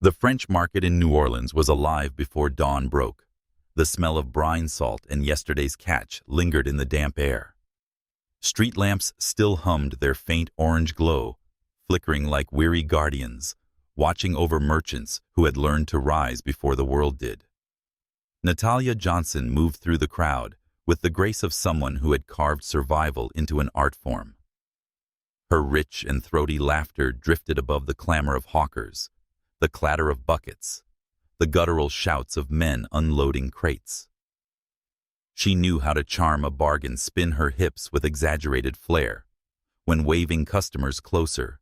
The French market in New Orleans was alive before dawn broke. The smell of brine salt and yesterday's catch lingered in the damp air. Street lamps still hummed their faint orange glow, flickering like weary guardians, watching over merchants who had learned to rise before the world did. Natalia Johnson moved through the crowd with the grace of someone who had carved survival into an art form. Her rich and throaty laughter drifted above the clamor of hawkers, the clatter of buckets, the guttural shouts of men unloading crates. She knew how to charm a bargain, spin her hips with exaggerated flair, when waving customers closer,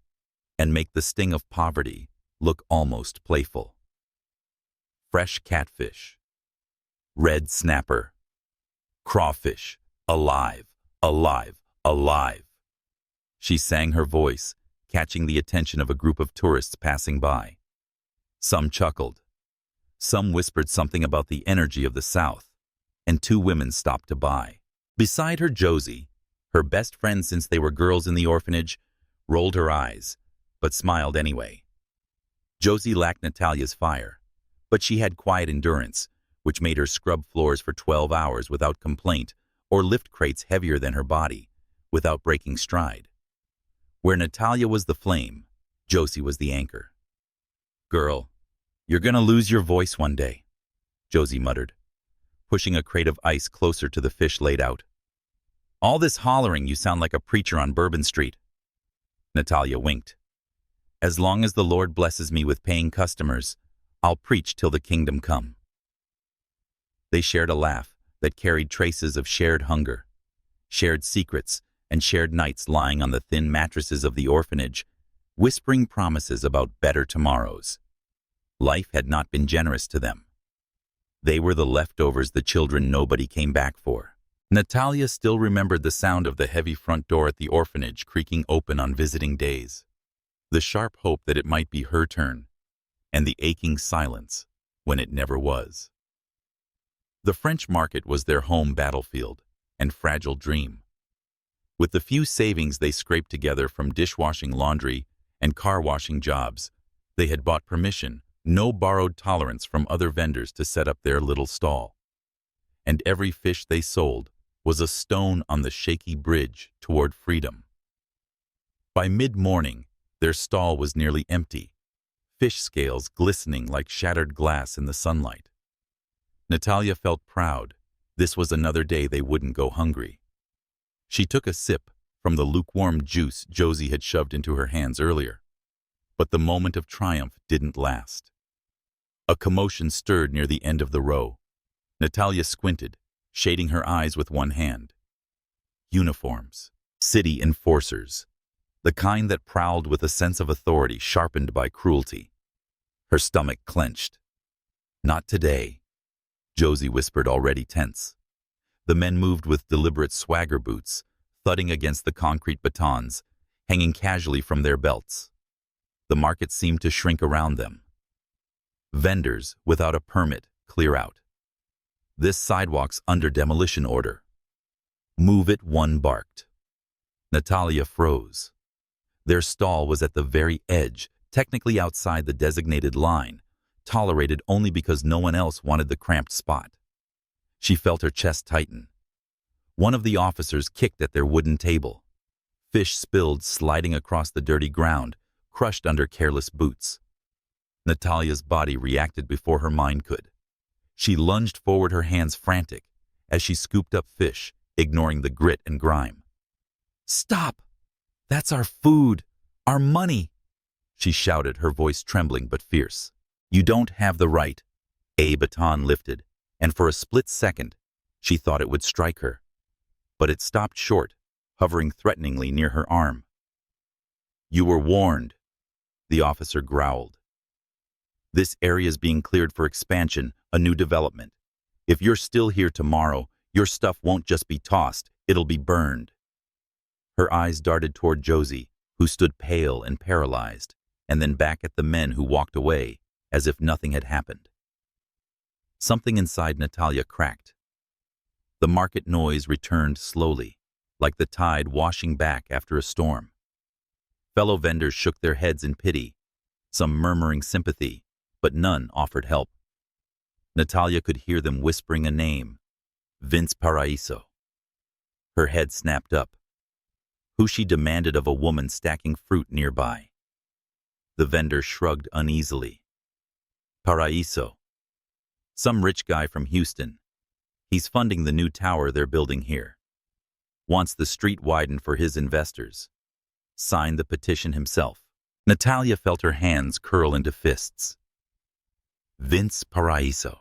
and make the sting of poverty look almost playful. Fresh catfish, red snapper, crawfish, alive, alive, alive. She sang her voice, catching the attention of a group of tourists passing by. Some chuckled. Some whispered something about the energy of the South, and two women stopped to buy. Beside her, Josie, her best friend since they were girls in the orphanage, rolled her eyes, but smiled anyway. Josie lacked Natalia's fire, but she had quiet endurance, which made her scrub floors for 12 hours without complaint or lift crates heavier than her body without breaking stride. Where Natalia was the flame, Josie was the anchor. "Girl, you're gonna lose your voice one day," Josie muttered, pushing a crate of ice closer to the fish laid out. "All this hollering, you sound like a preacher on Bourbon Street." Natalia winked. "As long as the Lord blesses me with paying customers, I'll preach till the kingdom come." They shared a laugh that carried traces of shared hunger, shared secrets, and shared nights lying on the thin mattresses of the orphanage, whispering promises about better tomorrows. Life had not been generous to them. They were the leftovers, the children nobody came back for. Natalia still remembered the sound of the heavy front door at the orphanage creaking open on visiting days, the sharp hope that it might be her turn, and the aching silence when it never was. The French market was their home battlefield and fragile dream. With the few savings they scraped together from dishwashing, laundry, and car washing jobs, they had bought permission, no borrowed tolerance from other vendors to set up their little stall. And every fish they sold was a stone on the shaky bridge toward freedom. By mid-morning, their stall was nearly empty, fish scales glistening like shattered glass in the sunlight. Natalia felt proud. This was another day they wouldn't go hungry. She took a sip from the lukewarm juice Josie had shoved into her hands earlier. But the moment of triumph didn't last. A commotion stirred near the end of the row. Natalia squinted, shading her eyes with one hand. Uniforms. City enforcers. The kind that prowled with a sense of authority sharpened by cruelty. Her stomach clenched. "Not today," Josie whispered, already tense. The men moved with deliberate swagger boots, thudding against the concrete batons, hanging casually from their belts. The market seemed to shrink around them. Vendors, without a permit, clear out. This sidewalk's under demolition order. "Move it," one barked. Natalia froze. Their stall was at the very edge, technically outside the designated line, tolerated only because no one else wanted the cramped spot. She felt her chest tighten. One of the officers kicked at their wooden table. Fish spilled, sliding across the dirty ground, crushed under careless boots. Natalia's body reacted before her mind could. She lunged forward, her hands frantic, as she scooped up fish, ignoring the grit and grime. "Stop! That's our food! Our money!" she shouted, her voice trembling but fierce. "You don't have the right." A baton lifted, and for a split second, she thought it would strike her. But it stopped short, hovering threateningly near her arm. "You were warned," the officer growled. "This area's being cleared for expansion, a new development. If you're still here tomorrow, your stuff won't just be tossed, it'll be burned." Her eyes darted toward Josie, who stood pale and paralyzed, and then back at the men who walked away, as if nothing had happened. Something inside Natalia cracked. The market noise returned slowly, like the tide washing back after a storm. Fellow vendors shook their heads in pity, some murmuring sympathy, but none offered help. Natalia could hear them whispering a name, Vince Paraiso. Her head snapped up. Who, she demanded of a woman stacking fruit nearby. The vendor shrugged uneasily. Paraiso. Some rich guy from Houston. He's funding the new tower they're building here. Wants the street widened for his investors. Signed the petition himself. Natalia felt her hands curl into fists. Vince Paraiso.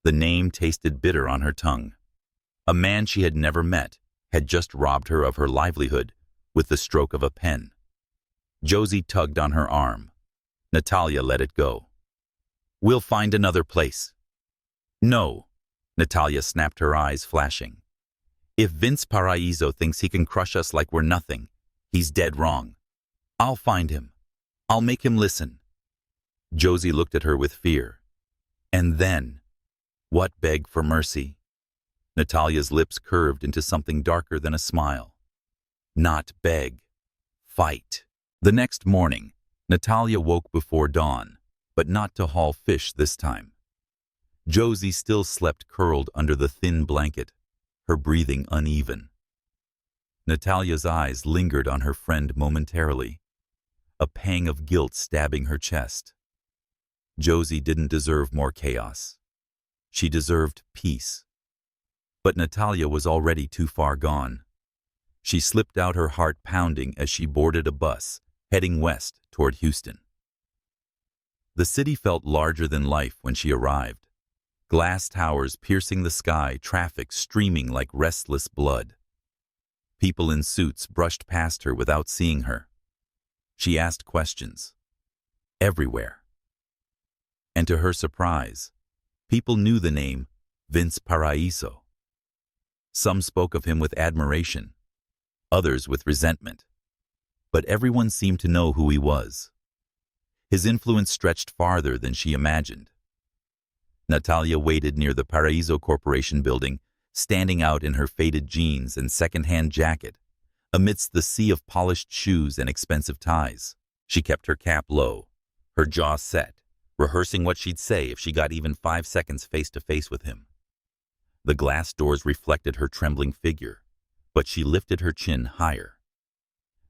The name tasted bitter on her tongue. A man she had never met had just robbed her of her livelihood with the stroke of a pen. Josie tugged on her arm. Natalia let it go. We'll find another place. No, Natalia snapped, her eyes flashing. If Vince Paraiso thinks he can crush us like we're nothing, he's dead wrong. I'll find him. I'll make him listen. Josie looked at her with fear. And then, what, beg for mercy? Natalia's lips curved into something darker than a smile. Not beg. Fight. The next morning, Natalia woke before dawn, but not to haul fish this time. Josie still slept curled under the thin blanket, her breathing uneven. Natalia's eyes lingered on her friend momentarily, a pang of guilt stabbing her chest. Josie didn't deserve more chaos. She deserved peace. But Natalia was already too far gone. She slipped out, her heart pounding as she boarded a bus, heading west toward Houston. The city felt larger than life when she arrived. Glass towers piercing the sky, traffic streaming like restless blood. People in suits brushed past her without seeing her. She asked questions. Everywhere. And to her surprise, people knew the name Vince Paraiso. Some spoke of him with admiration, others with resentment. But everyone seemed to know who he was. His influence stretched farther than she imagined. Natalia waited near the Paraiso Corporation building, standing out in her faded jeans and second-hand jacket, amidst the sea of polished shoes and expensive ties. She kept her cap low, her jaw set, rehearsing what she'd say if she got even 5 seconds face-to-face with him. The glass doors reflected her trembling figure, but she lifted her chin higher.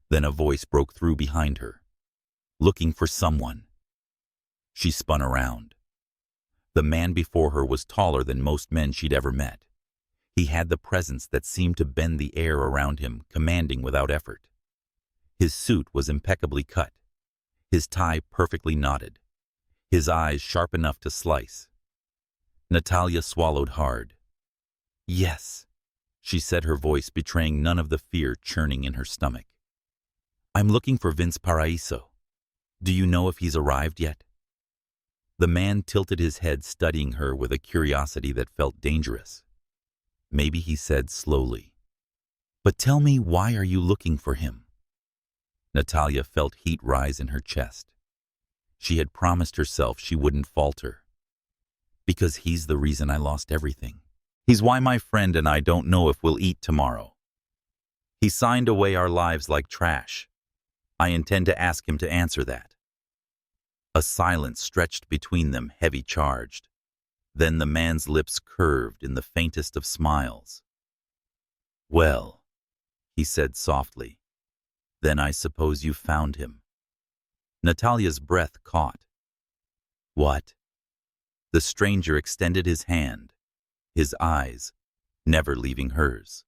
Then a voice broke through behind her, looking for someone. She spun around. The man before her was taller than most men she'd ever met. He had the presence that seemed to bend the air around him, commanding without effort. His suit was impeccably cut, his tie perfectly knotted, his eyes sharp enough to slice. Natalia swallowed hard. Yes, she said, her voice betraying none of the fear churning in her stomach. I'm looking for Vince Paraiso. Do you know if he's arrived yet? The man tilted his head, studying her with a curiosity that felt dangerous. Maybe he said slowly, "But tell me, why are you looking for him?" Natalia felt heat rise in her chest. She had promised herself she wouldn't falter. Because he's the reason I lost everything. He's why my friend and I don't know if we'll eat tomorrow. He signed away our lives like trash. I intend to ask him to answer that. A silence stretched between them, heavy charged. Then the man's lips curved in the faintest of smiles. Well, he said softly, then I suppose you found him. Natalia's breath caught. What? The stranger extended his hand, his eyes never leaving hers.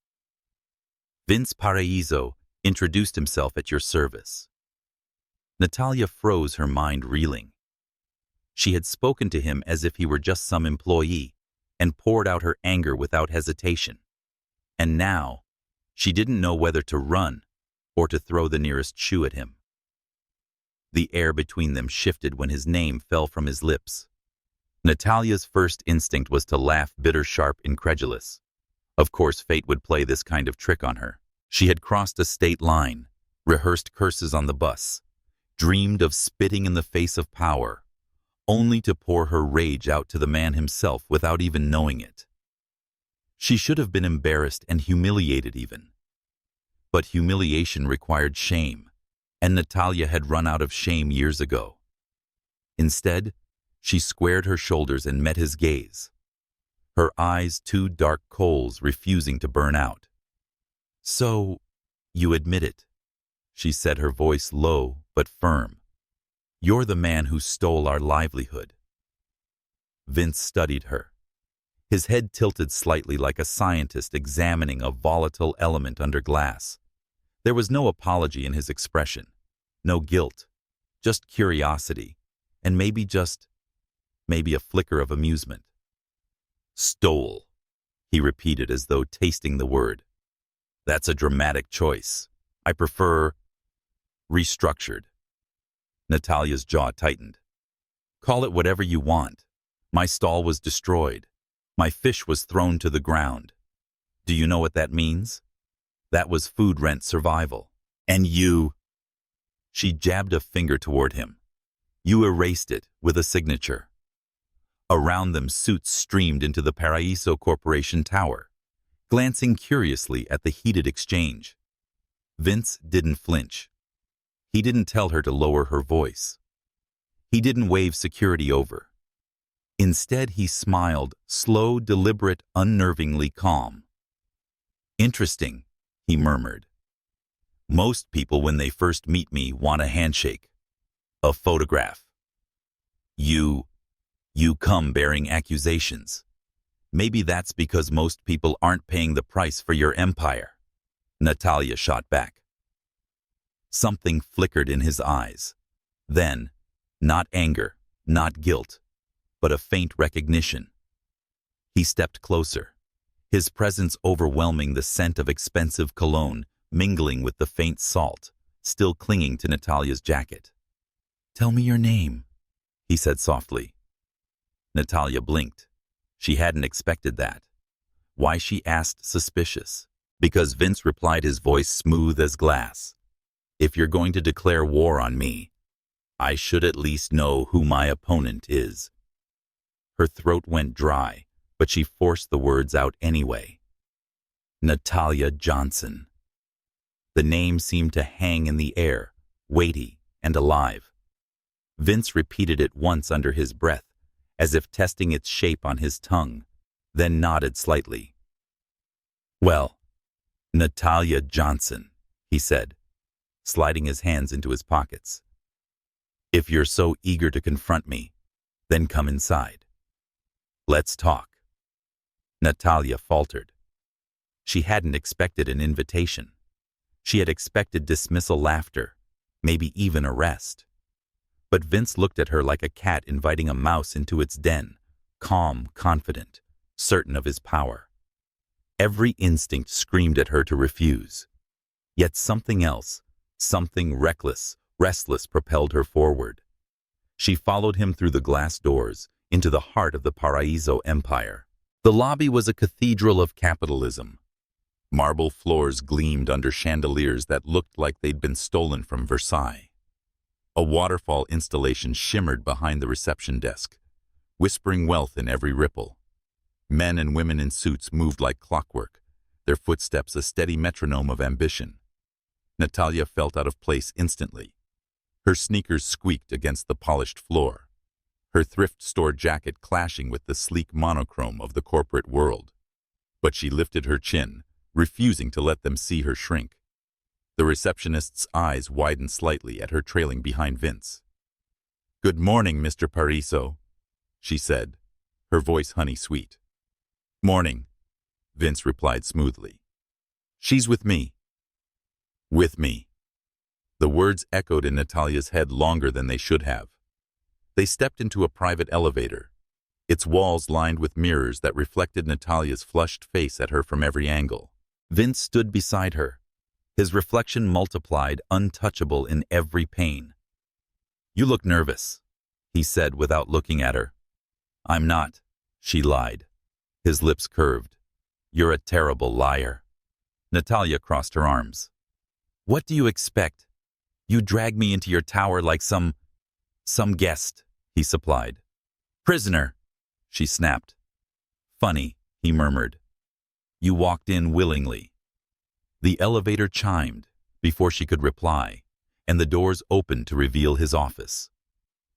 Vince Paraiso introduced himself at your service. Natalia froze, her mind reeling. She had spoken to him as if he were just some employee and poured out her anger without hesitation. And now, she didn't know whether to run or to throw the nearest shoe at him. The air between them shifted when his name fell from his lips. Natalia's first instinct was to laugh, bitter, sharp, incredulous. Of course, fate would play this kind of trick on her. She had crossed a state line, rehearsed curses on the bus, dreamed of spitting in the face of power, only to pour her rage out to the man himself without even knowing it. She should have been embarrassed and humiliated even. But humiliation required shame, and Natalia had run out of shame years ago. Instead, She squared her shoulders and met his gaze, her eyes two dark coals refusing to burn out. "So, you admit it," she said, her voice low but firm. "You're the man who stole our livelihood." Vince studied her, his head tilted slightly like a scientist examining a volatile element under glass. There was no apology in his expression, no guilt, just curiosity, and maybe a flicker of amusement. "Stole," he repeated as though tasting the word. "That's a dramatic choice. I prefer restructured." Natalia's jaw tightened. "Call it whatever you want. My stall was destroyed. My fish was thrown to the ground. Do you know what that means? That was food rent survival. And you—" She jabbed a finger toward him. "You erased it with a signature." Around them, suits streamed into the Paraiso Corporation tower, glancing curiously at the heated exchange. Vince didn't flinch. He didn't tell her to lower her voice. He didn't wave security over. Instead, he smiled, slow, deliberate, unnervingly calm. "Interesting," he murmured. "Most people, when they first meet me, want a handshake, a photograph. You come bearing accusations. Maybe that's because most people aren't paying the price for your empire." Natalia shot back. Something flickered in his eyes. Then, not anger, not guilt, but a faint recognition. He stepped closer, his presence overwhelming, the scent of expensive cologne mingling with the faint salt, still clinging to Natalia's jacket. "Tell me your name," he said softly. Natalia blinked. She hadn't expected that. Why, she asked, suspicious. Because Vince replied, his voice smooth as glass. "If you're going to declare war on me, I should at least know who my opponent is." Her throat went dry, but she forced the words out anyway. Natalia Johnson. The name seemed to hang in the air, weighty and alive. Vince repeated it once under his breath, as if testing its shape on his tongue, then nodded slightly. "Well, Natalia Johnson," he said, sliding his hands into his pockets. "If you're so eager to confront me, then come inside. Let's talk." Natalia faltered. She hadn't expected an invitation. She had expected dismissal, laughter, maybe even arrest. But Vince looked at her like a cat inviting a mouse into its den, calm, confident, certain of his power. Every instinct screamed at her to refuse. Yet something else, something reckless, restless, propelled her forward. She followed him through the glass doors, into the heart of the Paraiso Empire. The lobby was a cathedral of capitalism. Marble floors gleamed under chandeliers that looked like they'd been stolen from Versailles. A waterfall installation shimmered behind the reception desk, whispering wealth in every ripple. Men and women in suits moved like clockwork, their footsteps a steady metronome of ambition. Natalia felt out of place instantly. Her sneakers squeaked against the polished floor, her thrift store jacket clashing with the sleek monochrome of the corporate world. But she lifted her chin, refusing to let them see her shrink. The receptionist's eyes widened slightly at her trailing behind Vince. "Good morning, Mr. Paraiso," she said, her voice honey-sweet. "Morning," Vince replied smoothly. "She's with me." "With me." The words echoed in Natalia's head longer than they should have. They stepped into a private elevator, its walls lined with mirrors that reflected Natalia's flushed face at her from every angle. Vince stood beside her, his reflection multiplied, untouchable in every pane. "You look nervous," he said without looking at her. "I'm not," she lied. His lips curved. "You're a terrible liar." Natalia crossed her arms. "What do you expect? You drag me into your tower like some guest," he supplied. "Prisoner," she snapped. "Funny," he murmured. "You walked in willingly." The elevator chimed before she could reply, and the doors opened to reveal his office.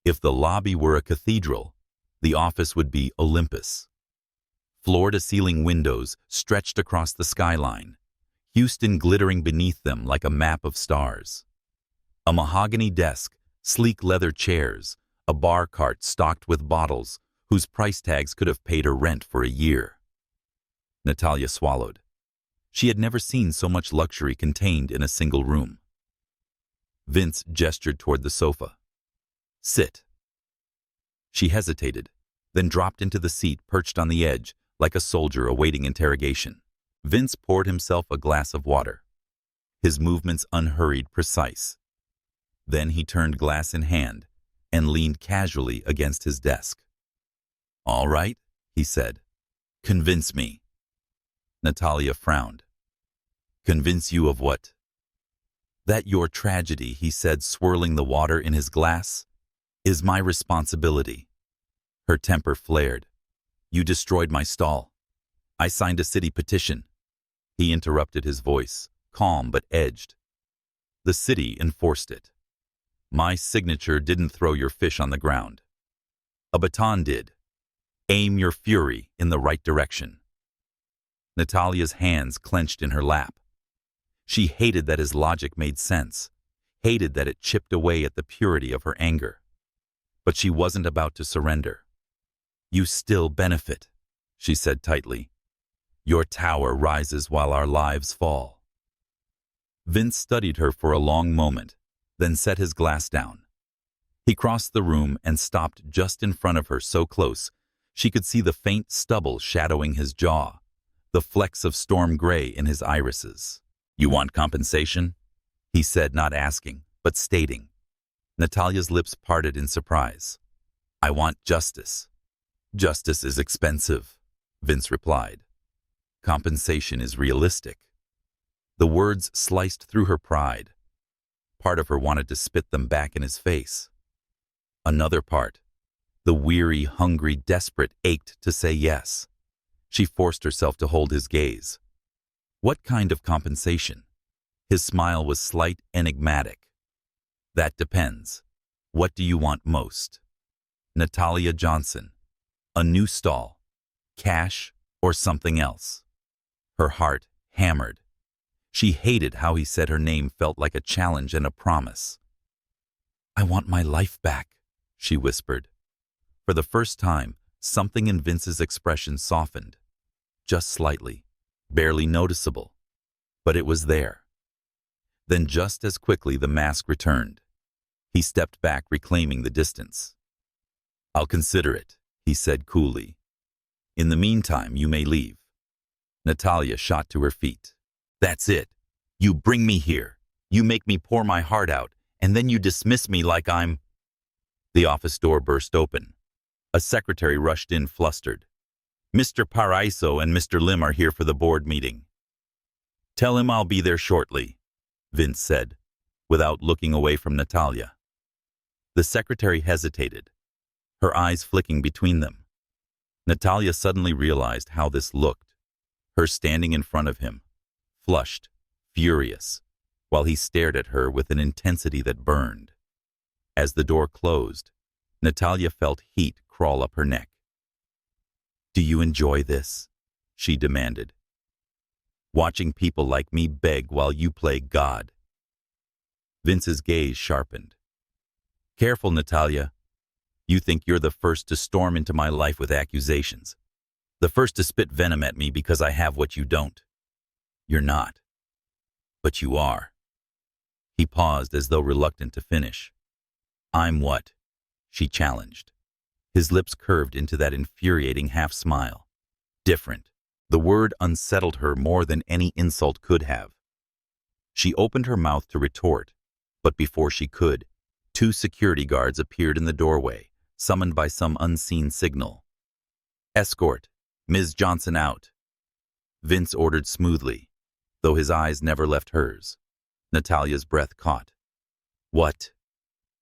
If the lobby were a cathedral, the office would be Olympus. Floor-to-ceiling windows stretched across the skyline, Houston glittering beneath them like a map of stars. A mahogany desk, sleek leather chairs, a bar cart stocked with bottles whose price tags could have paid her rent for a year. Natalia swallowed. She had never seen so much luxury contained in a single room. Vince gestured toward the sofa. "Sit." She hesitated, then dropped into the seat perched on the edge like a soldier awaiting interrogation. Vince poured himself a glass of water, his movements unhurried, precise. Then he turned glass in hand and leaned casually against his desk. "All right," he said. "Convince me." Natalia frowned. "Convince you of what?" "That your tragedy," he said, swirling the water in his glass, "is my responsibility." Her temper flared. "You destroyed my stall. I signed a city petition." He interrupted, his voice, calm but edged. "The city enforced it. My signature didn't throw your fish on the ground. A baton did. Aim your fury in the right direction." Natalia's hands clenched in her lap. She hated that his logic made sense, hated that it chipped away at the purity of her anger. But she wasn't about to surrender. "You still benefit," she said tightly. "Your tower rises while our lives fall." Vince studied her for a long moment, then set his glass down. He crossed the room and stopped just in front of her, so close she could see the faint stubble shadowing his jaw, the flecks of storm gray in his irises. "You want compensation?" he said, not asking, but stating. Natalia's lips parted in surprise. "I want justice." "Justice is expensive," Vince replied. "Compensation is realistic." The words sliced through her pride. Part of her wanted to spit them back in his face. Another part, the weary, hungry, desperate, ached to say yes. She forced herself to hold his gaze. "What kind of compensation?" His smile was slight, enigmatic. "That depends. What do you want most?" "Natalia Johnson. A new stall. Cash or something else?" Her heart hammered. She hated how he said her name, felt like a challenge and a promise. "I want my life back," she whispered. For the first time, something in Vince's expression softened. Just slightly, barely noticeable, but it was there. Then just as quickly the mask returned. He stepped back, reclaiming the distance. "I'll consider it," he said coolly. "In the meantime, you may leave." Natalia shot to her feet. "That's it. You bring me here. You make me pour my heart out, and then you dismiss me like I'm—" The office door burst open. A secretary rushed in, flustered. "Mr. Paraiso and Mr. Lim are here for the board meeting." "Tell him I'll be there shortly," Vince said, without looking away from Natalia. The secretary hesitated, her eyes flicking between them. Natalia suddenly realized how this looked, her standing in front of him, flushed, furious, while he stared at her with an intensity that burned. As the door closed, Natalia felt heat crawl up her neck. "Do you enjoy this?" she demanded. "Watching people like me beg while you play God?" Vince's gaze sharpened. "Careful, Natalia. You think you're the first to storm into my life with accusations, the first to spit venom at me because I have what you don't. You're not. But you are." He paused as though reluctant to finish. "I'm what?" she challenged. His lips curved into that infuriating half-smile. "Different." The word unsettled her more than any insult could have. She opened her mouth to retort, but before she could, 2 security guards appeared in the doorway, summoned by some unseen signal. "Escort Ms. Johnson out," Vince ordered smoothly, though his eyes never left hers. Natalia's breath caught. "What?"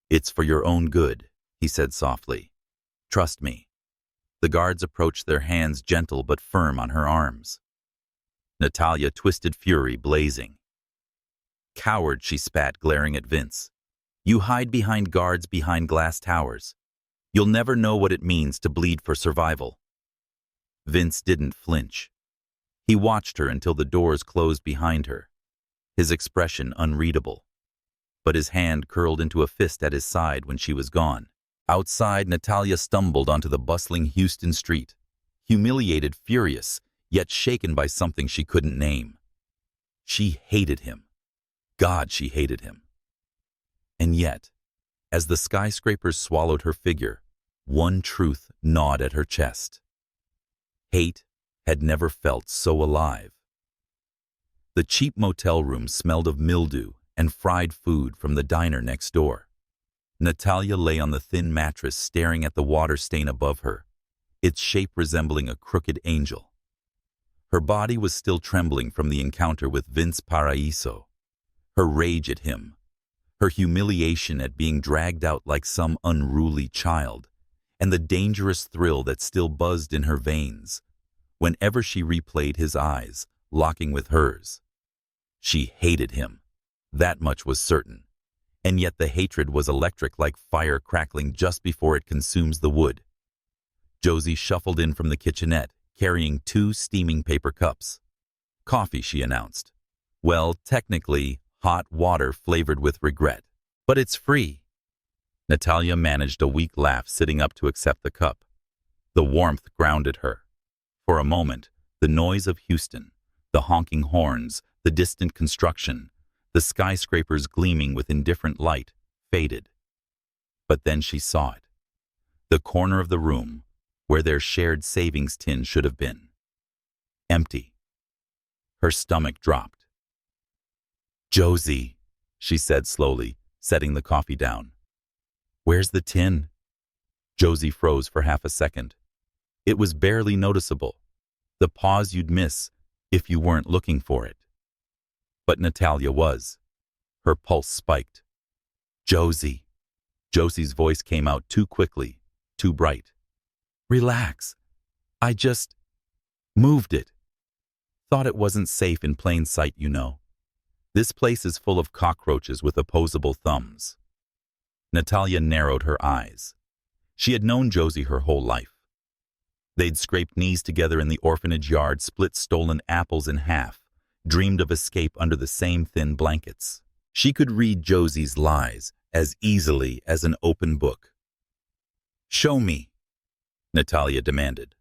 "It's for your own good," he said softly. "Trust me." The guards approached, their hands gentle but firm on her arms. Natalia twisted, fury blazing. "Coward," she spat, glaring at Vince. You hide behind guards behind glass towers. You'll never know what it means to bleed for survival. Vince didn't flinch. He watched her until the doors closed behind her, his expression unreadable. But his hand curled into a fist at his side when she was gone. Outside, Natalia stumbled onto the bustling Houston street, humiliated, furious, yet shaken by something she couldn't name. She hated him. God, she hated him. And yet, as the skyscrapers swallowed her figure, one truth gnawed at her chest. Hate had never felt so alive. The cheap motel room smelled of mildew and fried food from the diner next door. Natalia lay on the thin mattress staring at the water stain above her, its shape resembling a crooked angel. Her body was still trembling from the encounter with Vince Paraiso, her rage at him, her humiliation at being dragged out like some unruly child, and the dangerous thrill that still buzzed in her veins whenever she replayed his eyes, locking with hers. She hated him. That much was certain. And yet the hatred was electric, like fire crackling just before it consumes the wood. Josie shuffled in from the kitchenette, carrying 2 steaming paper cups. Coffee, she announced. Well, technically, hot water flavored with regret. But it's free. Natalia managed a weak laugh, sitting up to accept the cup. The warmth grounded her. For a moment, the noise of Houston, the honking horns, the distant construction, the skyscrapers gleaming with indifferent light, faded. But then she saw it. The corner of the room, where their shared savings tin should have been. Empty. Her stomach dropped. "Josie," she said slowly, setting the coffee down. "Where's the tin?" Josie froze for half a second. It was barely noticeable, the pause you'd miss if you weren't looking for it. But Natalia was. Her pulse spiked. "Josie." Josie's voice came out too quickly, too bright. "Relax. I just moved it. Thought it wasn't safe in plain sight, you know. This place is full of cockroaches with opposable thumbs." Natalia narrowed her eyes. She had known Josie her whole life. They'd scraped knees together in the orphanage yard, split stolen apples in half, dreamed of escape under the same thin blankets. She could read Josie's lies as easily as an open book. "Show me," Natalia demanded.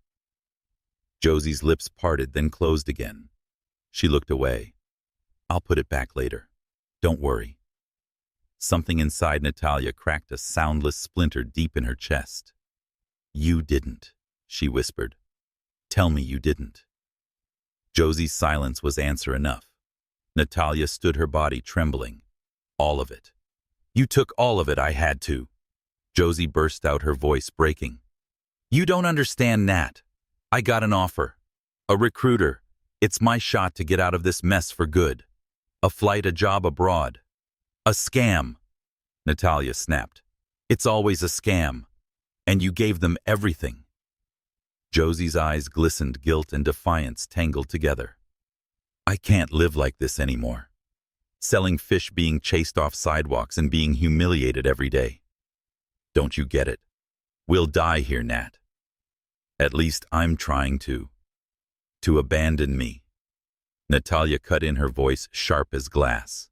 Josie's lips parted, then closed again. She looked away. "I'll put it back later. Don't worry." Something inside Natalia cracked a soundless splinter deep in her chest. "You didn't," she whispered. "Tell me you didn't." Josie's silence was answer enough. Natalia stood, her body trembling. "All of it. You took all of it. I had to." Josie burst out, her voice breaking. "You don't understand, Nat. I got an offer. A recruiter. It's my shot to get out of this mess for good. A flight, a job abroad. A scam." Natalia snapped. "It's always a scam. And you gave them everything." Josie's eyes glistened, guilt and defiance tangled together. "I can't live like this anymore. Selling fish, being chased off sidewalks, and being humiliated every day. Don't you get it? We'll die here, Nat. At least I'm trying to abandon me." Natalia cut in, her voice sharp as glass.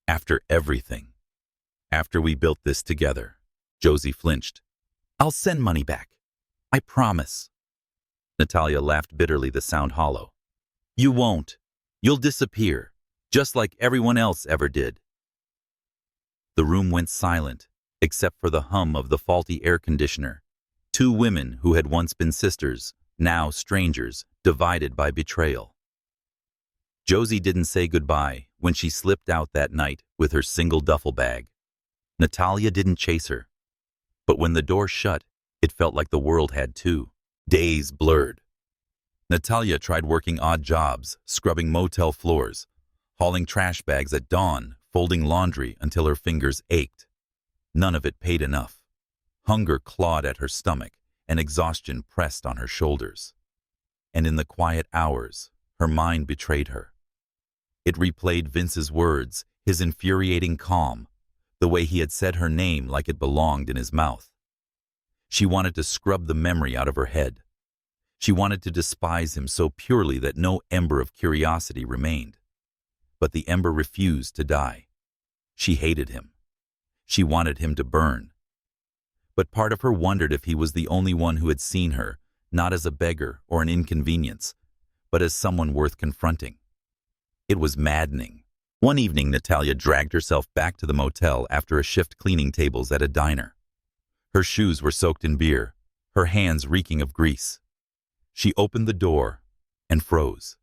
"After everything. After we built this together." Josie flinched. "I'll send money back. I promise." Natalia laughed bitterly, the sound hollow. "You won't. You'll disappear, just like everyone else ever did." The room went silent, except for the hum of the faulty air conditioner. 2 women who had once been sisters, now strangers, divided by betrayal. Josie didn't say goodbye when she slipped out that night with her single duffel bag. Natalia didn't chase her. But when the door shut, it felt like the world had too. Days blurred. Natalia tried working odd jobs, scrubbing motel floors, hauling trash bags at dawn, folding laundry until her fingers ached. None of it paid enough. Hunger clawed at her stomach, and exhaustion pressed on her shoulders. And in the quiet hours, her mind betrayed her. It replayed Vince's words, his infuriating calm, the way he had said her name like it belonged in his mouth. She wanted to scrub the memory out of her head. She wanted to despise him so purely that no ember of curiosity remained. But the ember refused to die. She hated him. She wanted him to burn. But part of her wondered if he was the only one who had seen her, not as a beggar or an inconvenience, but as someone worth confronting. It was maddening. One evening, Natalia dragged herself back to the motel after a shift cleaning tables at a diner. Her shoes were soaked in beer, her hands reeking of grease. She opened the door and froze.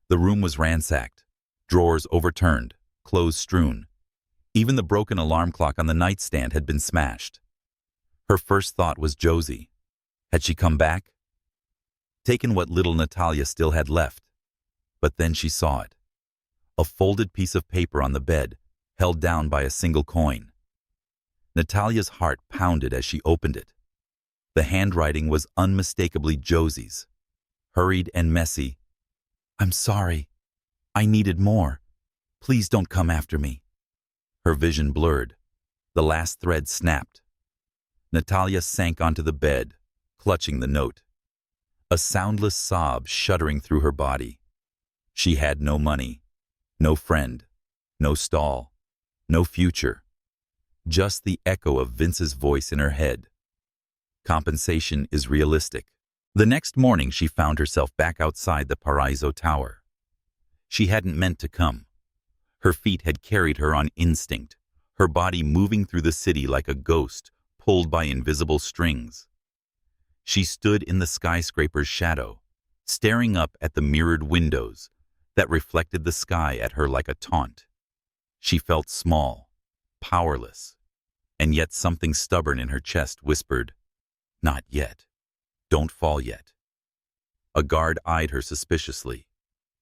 The room was ransacked, drawers overturned, clothes strewn. Even the broken alarm clock on the nightstand had been smashed. Her first thought was Josie. Had she come back? Taken what little Natalia still had left. But then she saw it. A folded piece of paper on the bed, held down by a single coin. Natalia's heart pounded as she opened it. The handwriting was unmistakably Josie's. Hurried and messy. "I'm sorry. I needed more. Please don't come after me." Her vision blurred. The last thread snapped. Natalia sank onto the bed, clutching the note. A soundless sob shuddering through her body. She had no money, no friend, no stall, no future. Just the echo of Vince's voice in her head. Compensation is realistic. The next morning she found herself back outside the Paraiso Tower. She hadn't meant to come. Her feet had carried her on instinct, her body moving through the city like a ghost pulled by invisible strings. She stood in the skyscraper's shadow, staring up at the mirrored windows that reflected the sky at her like a taunt. She felt small, powerless, and yet something stubborn in her chest whispered, "Not yet. Don't fall yet." A guard eyed her suspiciously.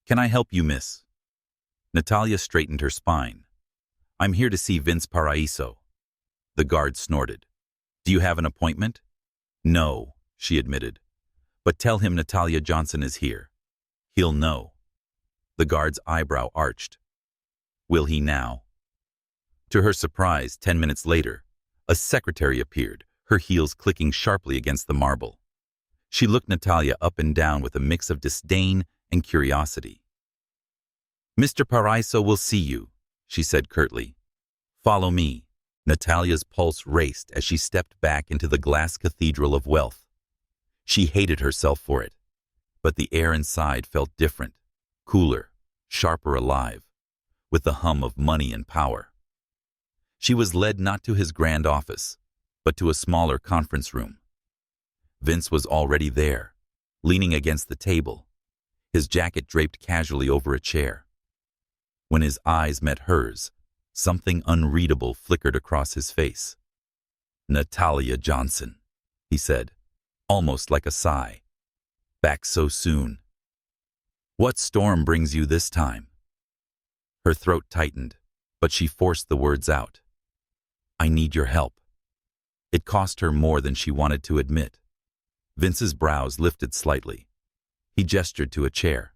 "Can I help you, miss?" Natalia straightened her spine. "I'm here to see Vince Paraiso." The guard snorted. "Do you have an appointment?" "No," she admitted. "But tell him Natalia Johnson is here. He'll know." The guard's eyebrow arched. "Will he now?" To her surprise, 10 minutes later, a secretary appeared, her heels clicking sharply against the marble. She looked Natalia up and down with a mix of disdain and curiosity. "Mr. Paraiso will see you," she said curtly. "Follow me." Natalia's pulse raced as she stepped back into the glass cathedral of wealth. She hated herself for it, but the air inside felt different, cooler, sharper alive, with the hum of money and power. She was led not to his grand office, but to a smaller conference room. Vince was already there, leaning against the table, his jacket draped casually over a chair. When his eyes met hers, something unreadable flickered across his face. "Natalia Johnson," he said, almost like a sigh. "Back so soon. What storm brings you this time?" Her throat tightened, but she forced the words out. "I need your help." It cost her more than she wanted to admit. Vince's brows lifted slightly. He gestured to a chair.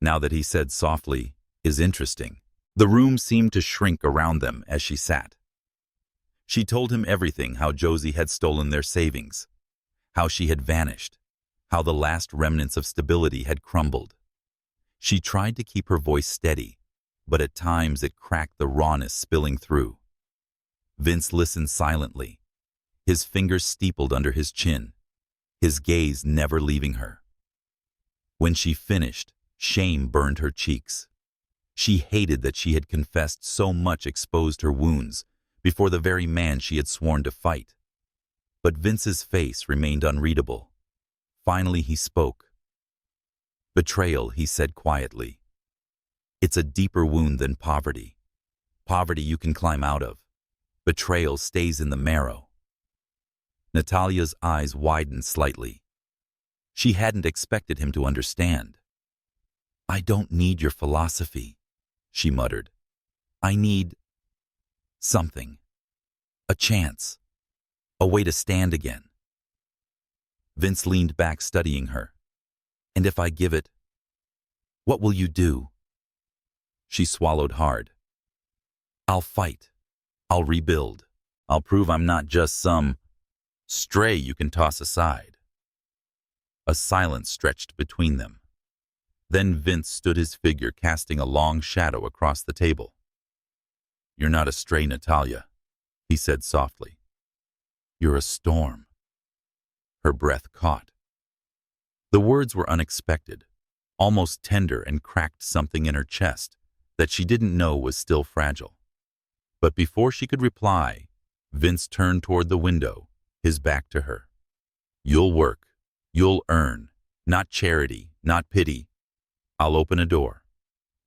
Now that he said softly, "is interesting," the room seemed to shrink around them as she sat. She told him everything, how Josie had stolen their savings, how she had vanished, how the last remnants of stability had crumbled. She tried to keep her voice steady, but at times it cracked, the rawness spilling through. Vince listened silently, his fingers steepled under his chin, his gaze never leaving her. When she finished, shame burned her cheeks. She hated that she had confessed so much, exposed her wounds, before the very man she had sworn to fight. But Vince's face remained unreadable. Finally he spoke. "Betrayal," he said quietly. "It's a deeper wound than poverty. Poverty you can climb out of. Betrayal stays in the marrow." Natalia's eyes widened slightly. She hadn't expected him to understand. "I don't need your philosophy," she muttered. "I need something. A chance. A way to stand again." Vince leaned back, studying her. "And if I give it, what will you do?" She swallowed hard. "I'll fight. I'll rebuild. I'll prove I'm not just some stray you can toss aside. A silence stretched between them. Then Vince stood his figure, casting a long shadow across the table. You're not a stray, Natalia, he said softly. You're a storm. Her breath caught. The words were unexpected, almost tender, and cracked something in her chest that she didn't know was still fragile. But before she could reply, Vince turned toward the window, his back to her. You'll work. You'll earn. Not charity, not pity. I'll open a door.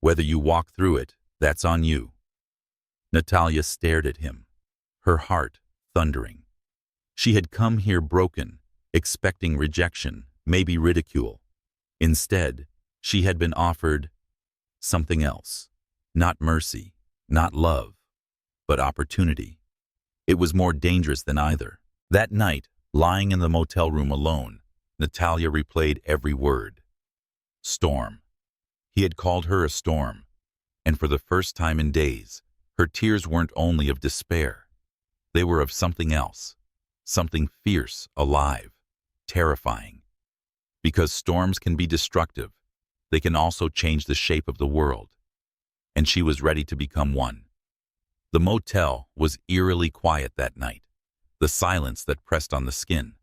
Whether you walk through it, that's on you. Natalia stared at him, her heart thundering. She had come here broken, expecting rejection, maybe ridicule. Instead, she had been offered something else. Not mercy, not love, but opportunity. It was more dangerous than either. That night, lying in the motel room alone, Natalia replayed every word. Storm. He had called her a storm, and for the first time in days, her tears weren't only of despair. They were of something else, something fierce, alive, terrifying. Because storms can be destructive, they can also change the shape of the world, and she was ready to become one. The motel was eerily quiet that night, the silence that pressed on the skin.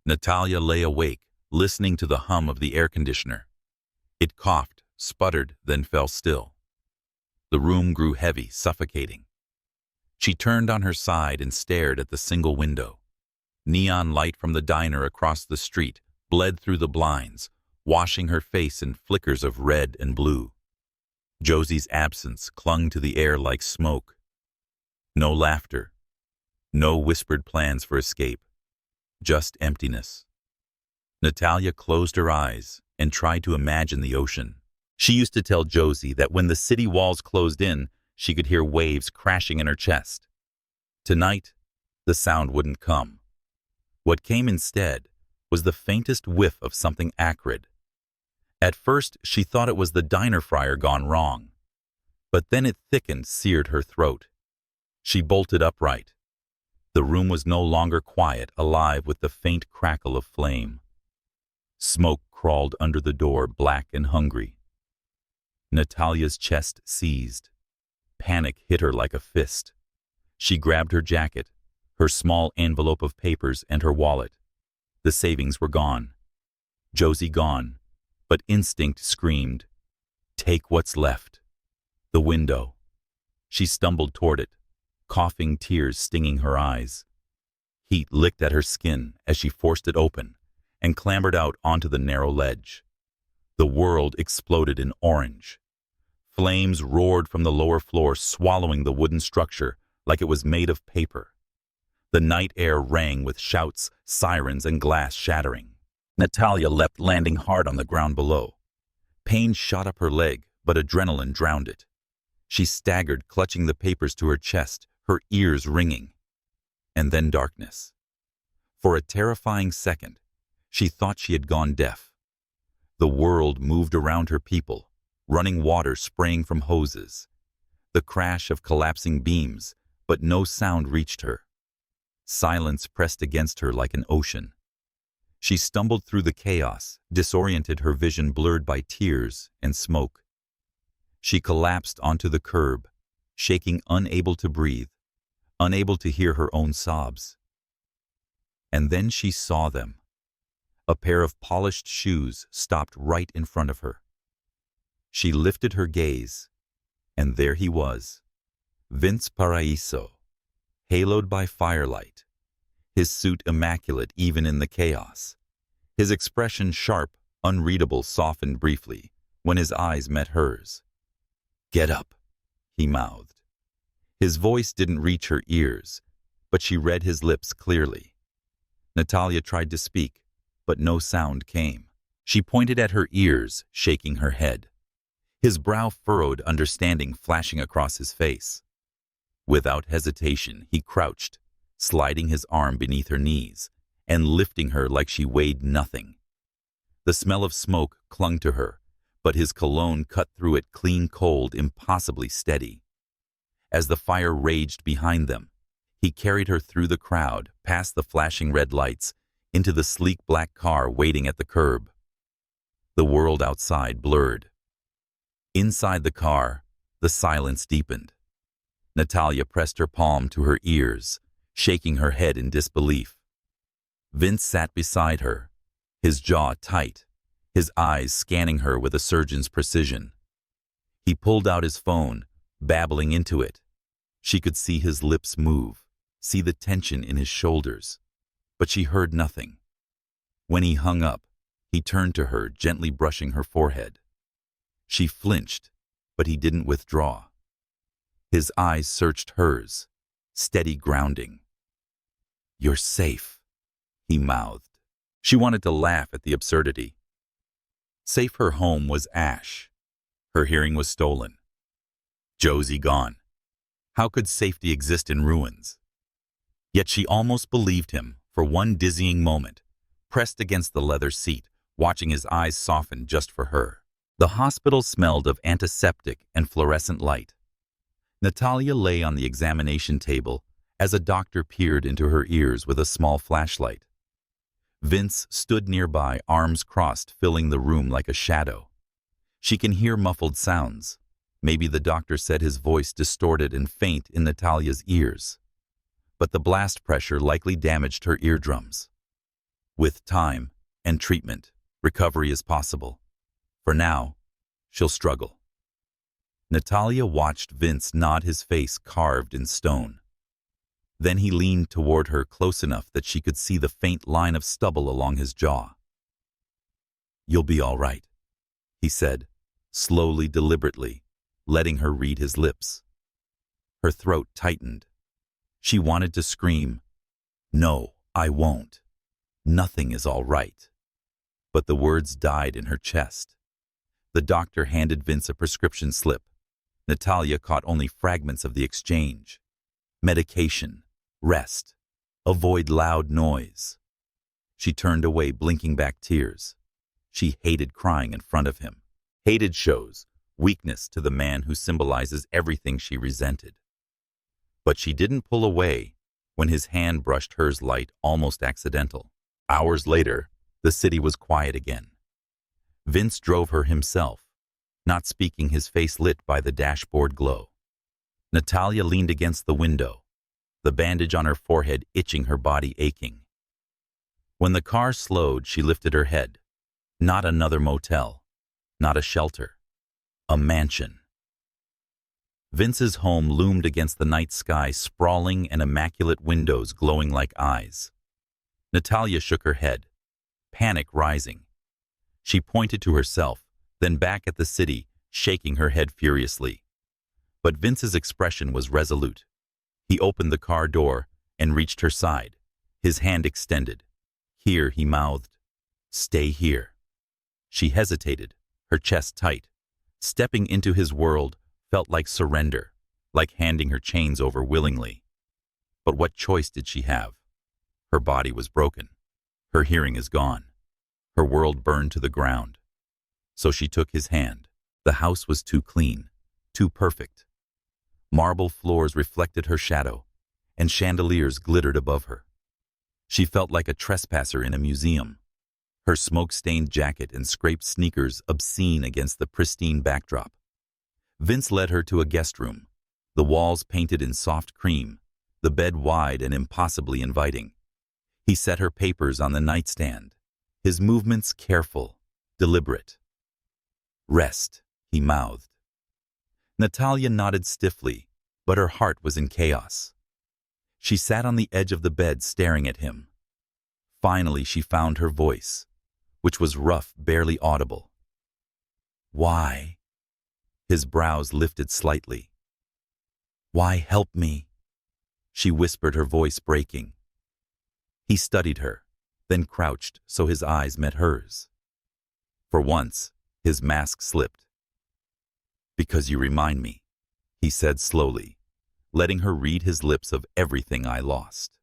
Natalia lay awake, listening to the hum of the air conditioner. It coughed, sputtered, then fell still. The room grew heavy, suffocating. She turned on her side and stared at the single window. Neon light from the diner across the street bled through the blinds, washing her face in flickers of red and blue. Josie's absence clung to the air like smoke. No laughter, no whispered plans for escape, just emptiness. Natalia closed her eyes and tried to imagine the ocean. She used to tell Josie that when the city walls closed in, she could hear waves crashing in her chest. Tonight, the sound wouldn't come. What came instead was the faintest whiff of something acrid. At first, she thought it was the diner fryer gone wrong. But then it thickened, seared her throat. She bolted upright. The room was no longer quiet, alive with the faint crackle of flame. Smoke crawled under the door, black and hungry. Natalia's chest seized. Panic hit her like a fist. She grabbed her jacket, her small envelope of papers, and her wallet. The savings were gone. Josie gone. But instinct screamed, "Take what's left." The window. She stumbled toward it, coughing, tears stinging her eyes. Heat licked at her skin as she forced it open and clambered out onto the narrow ledge. The world exploded in orange. Flames roared from the lower floor, swallowing the wooden structure like it was made of paper. The night air rang with shouts, sirens, and glass shattering. Natalia leapt, landing hard on the ground below. Pain shot up her leg, but adrenaline drowned it. She staggered, clutching the papers to her chest, her ears ringing. And then darkness. For a terrifying second, she thought she had gone deaf. The world moved around her, people, running water spraying from hoses. The crash of collapsing beams, but no sound reached her. Silence pressed against her like an ocean. She stumbled through the chaos, disoriented, her vision blurred by tears and smoke. She collapsed onto the curb, shaking, unable to breathe, unable to hear her own sobs. And then she saw them. A pair of polished shoes stopped right in front of her. She lifted her gaze, and there he was, Vince Paraiso, haloed by firelight, his suit immaculate even in the chaos. His expression sharp, unreadable, softened briefly when his eyes met hers. "Get up," he mouthed. His voice didn't reach her ears, but she read his lips clearly. Natalia tried to speak, but no sound came. She pointed at her ears, shaking her head. His brow furrowed, understanding flashing across his face. Without hesitation, he crouched, sliding his arm beneath her knees and lifting her like she weighed nothing. The smell of smoke clung to her, but his cologne cut through it, clean, cold, impossibly steady. as the fire raged behind them. He carried her through the crowd, past the flashing red lights, into the sleek black car waiting at the curb. The world outside blurred. Inside the car, the silence deepened. Natalia pressed her palm to her ears, shaking her head in disbelief. Vince sat beside her, his jaw tight, his eyes scanning her with a surgeon's precision. He pulled out his phone, babbling into it. She could see his lips move, see the tension in his shoulders, but she heard nothing. When he hung up, he turned to her, gently brushing her forehead. She flinched, but he didn't withdraw. His eyes searched hers, steady grounding. "You're safe," he mouthed. She wanted to laugh at the absurdity. Safe her home was ash. Her hearing was stolen. Josie gone. How could safety exist in ruins? Yet she almost believed him for one dizzying moment, pressed against the leather seat, watching his eyes soften just for her. The hospital smelled of antiseptic and fluorescent light. Natalia lay on the examination table as a doctor peered into her ears with a small flashlight. Vince stood nearby, arms crossed, filling the room like a shadow. She can hear muffled sounds. Maybe the doctor said, his voice distorted and faint in Natalia's ears. But the blast pressure likely damaged her eardrums. With time and treatment, recovery is possible. For now, she'll struggle. Natalia watched Vince nod, his face carved in stone. Then he leaned toward her close enough that she could see the faint line of stubble along his jaw. "You'll be all right," he said, slowly, deliberately, letting her read his lips. Her throat tightened. She wanted to scream, "No, I won't. Nothing is all right." But the words died in her chest. The doctor handed Vince a prescription slip. Natalia caught only fragments of the exchange. Medication, rest, avoid loud noise. She turned away, blinking back tears. She hated crying in front of him, hated shows, weakness to the man who symbolizes everything she resented. But she didn't pull away when his hand brushed hers, light, almost accidental. Hours later, the city was quiet again. Vince drove her himself, not speaking, his face lit by the dashboard glow. Natalia leaned against the window, the bandage on her forehead itching, her body aching. When the car slowed, she lifted her head. Not another motel, not a shelter, a mansion. Vince's home loomed against the night sky, sprawling and immaculate windows glowing like eyes. Natalia shook her head, panic rising. She pointed to herself, then back at the city, shaking her head furiously. But Vince's expression was resolute. He opened the car door and reached her side, his hand extended. "Here," he mouthed. "Stay here." She hesitated, her chest tight. Stepping into his world felt like surrender, like handing her chains over willingly. But what choice did she have? Her body was broken. Her hearing is gone. Her world burned to the ground. So she took his hand. The house was too clean, too perfect. Marble floors reflected her shadow, and chandeliers glittered above her. She felt like a trespasser in a museum, her smoke-stained jacket and scraped sneakers obscene against the pristine backdrop. Vince led her to a guest room, the walls painted in soft cream, the bed wide and impossibly inviting. He set her papers on the nightstand, his movements careful, deliberate. "Rest," he mouthed. Natalia nodded stiffly, but her heart was in chaos. She sat on the edge of the bed staring at him. Finally, she found her voice, which was rough, barely audible. "Why?" His brows lifted slightly. "Why help me?" She whispered, her voice breaking. He studied her, then crouched so his eyes met hers. For once, his mask slipped. "Because you remind me," he said slowly, letting her read his lips, "of everything I lost."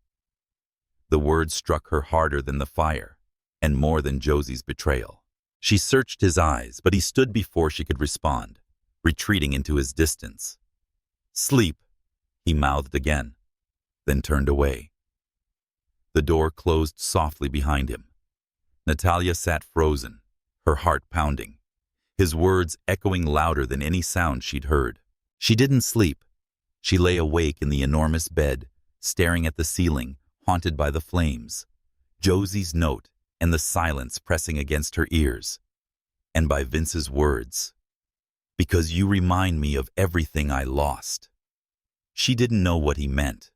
The words struck her harder than the fire, and more than Josie's betrayal. She searched his eyes, but he stood before she could respond, retreating into his distance. "Sleep," he mouthed again, then turned away. The door closed softly behind him. Natalia sat frozen, her heart pounding, his words echoing louder than any sound she'd heard. She didn't sleep. She lay awake in the enormous bed, staring at the ceiling, haunted by the flames, Josie's note, and the silence pressing against her ears. And by Vince's words, "Because you remind me of everything I lost." She didn't know what he meant.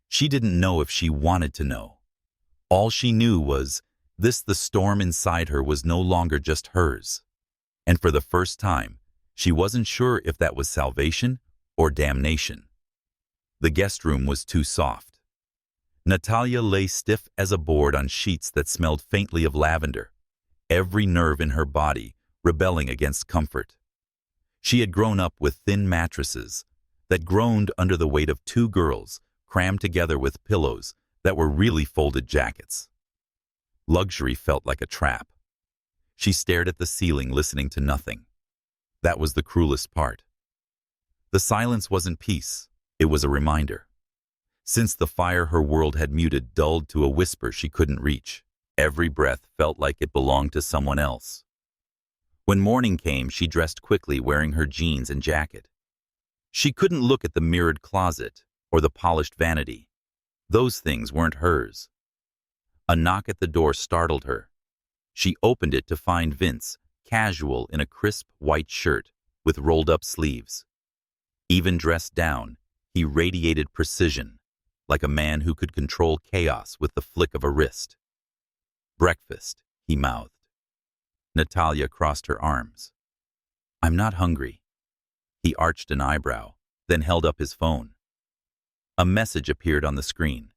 She didn't know if she wanted to know. All she knew was the storm inside her was no longer just hers. And for the first time, she wasn't sure if that was salvation or damnation. The guest room was too soft. Natalia lay stiff as a board on sheets that smelled faintly of lavender, every nerve in her body rebelling against comfort. She had grown up with thin mattresses that groaned under the weight of two girls crammed together with pillows that were really folded jackets. Luxury felt like a trap. She stared at the ceiling, listening to nothing. That was the cruelest part. The silence wasn't peace, it was a reminder. Since the fire her world had muted dulled to a whisper she couldn't reach, every breath felt like it belonged to someone else. When morning came, she dressed quickly, wearing her jeans and jacket. She couldn't look at the mirrored closet or the polished vanity. Those things weren't hers. A knock at the door startled her. She opened it to find Vince, casual in a crisp white shirt with rolled-up sleeves. Even dressed down, he radiated precision, like a man who could control chaos with the flick of a wrist. "Breakfast," he mouthed. Natalia crossed her arms. "I'm not hungry." He arched an eyebrow, then held up his phone. A message appeared on the screen.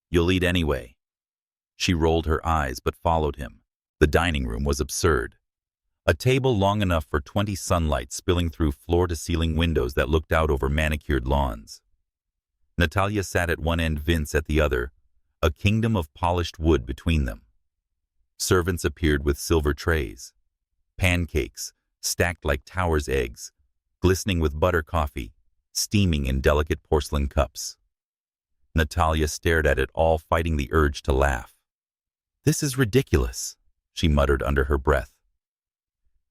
"You'll eat anyway." She rolled her eyes but followed him. The dining room was absurd. A table long enough for 20 sunlight spilling through floor-to-ceiling windows that looked out over manicured lawns. Natalia sat at one end, Vince at the other, a kingdom of polished wood between them. Servants appeared with silver trays. Pancakes, stacked like towers' eggs, glistening with butter coffee, steaming in delicate porcelain cups. Natalia stared at it all, fighting the urge to laugh. "This is ridiculous," she muttered under her breath.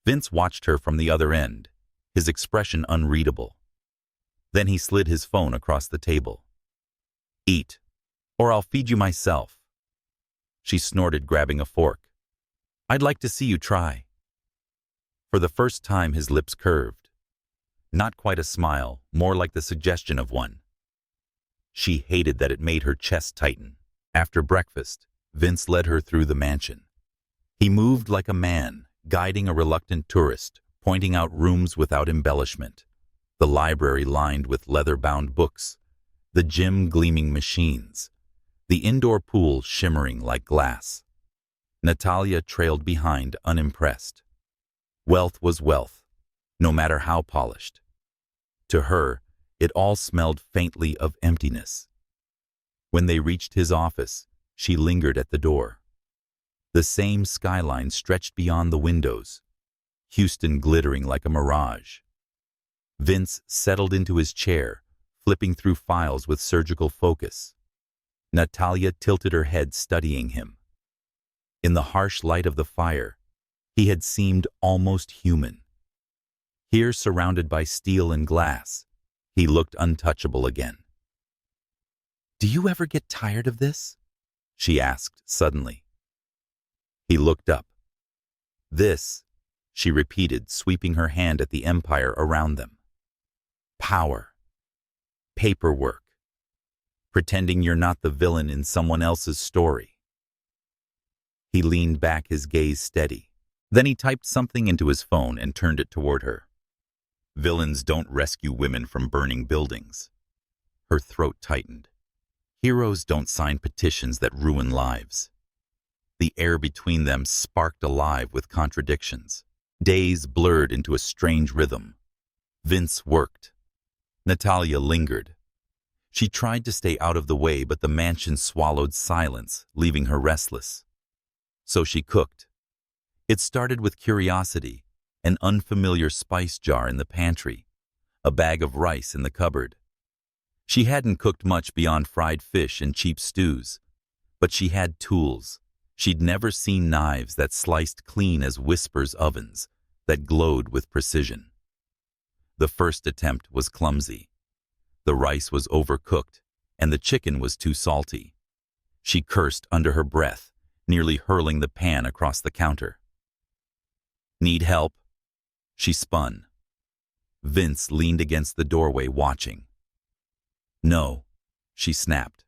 Vince watched her from the other end, his expression unreadable. Then he slid his phone across the table. "Eat, or I'll feed you myself." She snorted, grabbing a fork. "I'd like to see you try." For the first time, his lips curved. Not quite a smile, more like the suggestion of one. She hated that it made her chest tighten. After breakfast, Vince led her through the mansion. He moved like a man, guiding a reluctant tourist, pointing out rooms without embellishment, the library lined with leather-bound books, the gym gleaming machines, the indoor pool shimmering like glass. Natalia trailed behind, unimpressed. Wealth was wealth, no matter how polished. To her, it all smelled faintly of emptiness. When they reached his office, she lingered at the door. The same skyline stretched beyond the windows, Houston glittering like a mirage. Vince settled into his chair, flipping through files with surgical focus. Natalia tilted her head, studying him. In the harsh light of the fire, he had seemed almost human. Here, surrounded by steel and glass, he looked untouchable again. "Do you ever get tired of this?" she asked suddenly. He looked up. "This," she repeated, sweeping her hand at the empire around them. "Power. Paperwork. Pretending you're not the villain in someone else's story." He leaned back, his gaze steady. Then he typed something into his phone and turned it toward her. "Villains don't rescue women from burning buildings." Her throat tightened. "Heroes don't sign petitions that ruin lives." The air between them sparked alive with contradictions. Days blurred into a strange rhythm. Vince worked. Natalia lingered. She tried to stay out of the way, but the mansion swallowed silence, leaving her restless. So she cooked. It started with curiosity, an unfamiliar spice jar in the pantry, a bag of rice in the cupboard. She hadn't cooked much beyond fried fish and cheap stews, but she had tools. She'd never seen knives that sliced clean as Whisper's ovens, that glowed with precision. The first attempt was clumsy. The rice was overcooked, and the chicken was too salty. She cursed under her breath, nearly hurling the pan across the counter. "Need help?" She spun. Vince leaned against the doorway watching. "No," she snapped.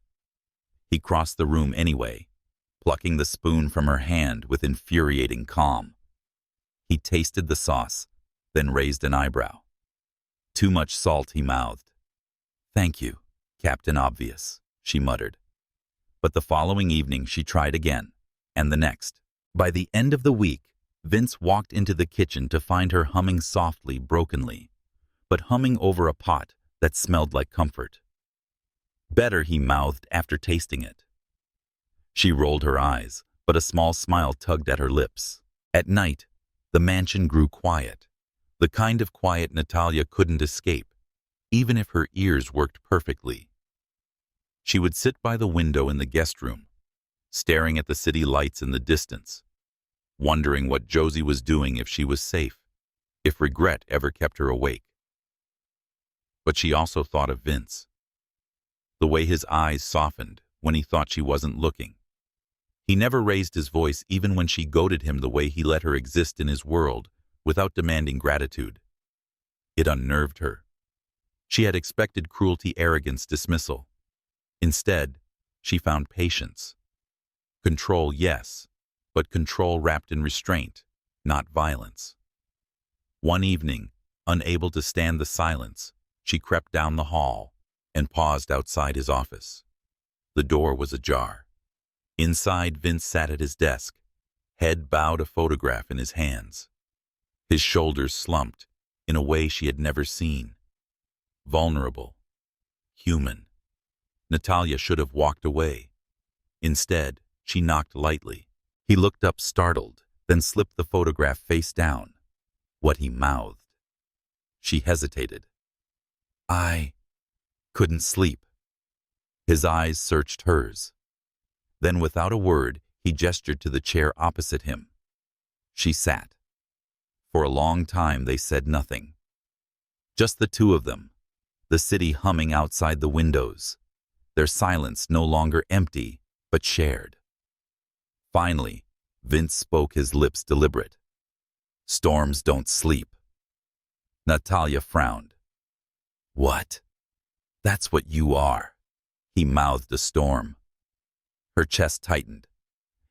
He crossed the room anyway, plucking the spoon from her hand with infuriating calm. He tasted the sauce, then raised an eyebrow. "Too much salt," he mouthed. "Thank you, Captain Obvious," she muttered. But the following evening she tried again, and the next. By the end of the week, Vince walked into the kitchen to find her humming softly, brokenly, but humming over a pot that smelled like comfort. "Better," he mouthed after tasting it. She rolled her eyes, but a small smile tugged at her lips. At night, the mansion grew quiet, the kind of quiet Natalia couldn't escape, even if her ears worked perfectly. She would sit by the window in the guest room, staring at the city lights in the distance, wondering what Josie was doing, if she was safe, if regret ever kept her awake. But she also thought of Vince. The way his eyes softened when he thought she wasn't looking. He never raised his voice even when she goaded him, the way he let her exist in his world without demanding gratitude. It unnerved her. She had expected cruelty, arrogance, dismissal. Instead, she found patience. Control, yes, but control wrapped in restraint, not violence. One evening, unable to stand the silence, she crept down the hall and paused outside his office. The door was ajar. Inside, Vince sat at his desk, head bowed, a photograph in his hands. His shoulders slumped in a way she had never seen. Vulnerable. Human. Natalia should have walked away. Instead, she knocked lightly. He looked up, startled, then slipped the photograph face down. What he mouthed. She hesitated. "I couldn't sleep." His eyes searched hers. Then, without a word, he gestured to the chair opposite him. She sat. For a long time they said nothing. Just the two of them, the city humming outside the windows, their silence no longer empty, but shared. Finally, Vince spoke, his lips deliberate. "Storms don't sleep." Natalia frowned. "What? That's what you are." He mouthed, "a storm." Her chest tightened.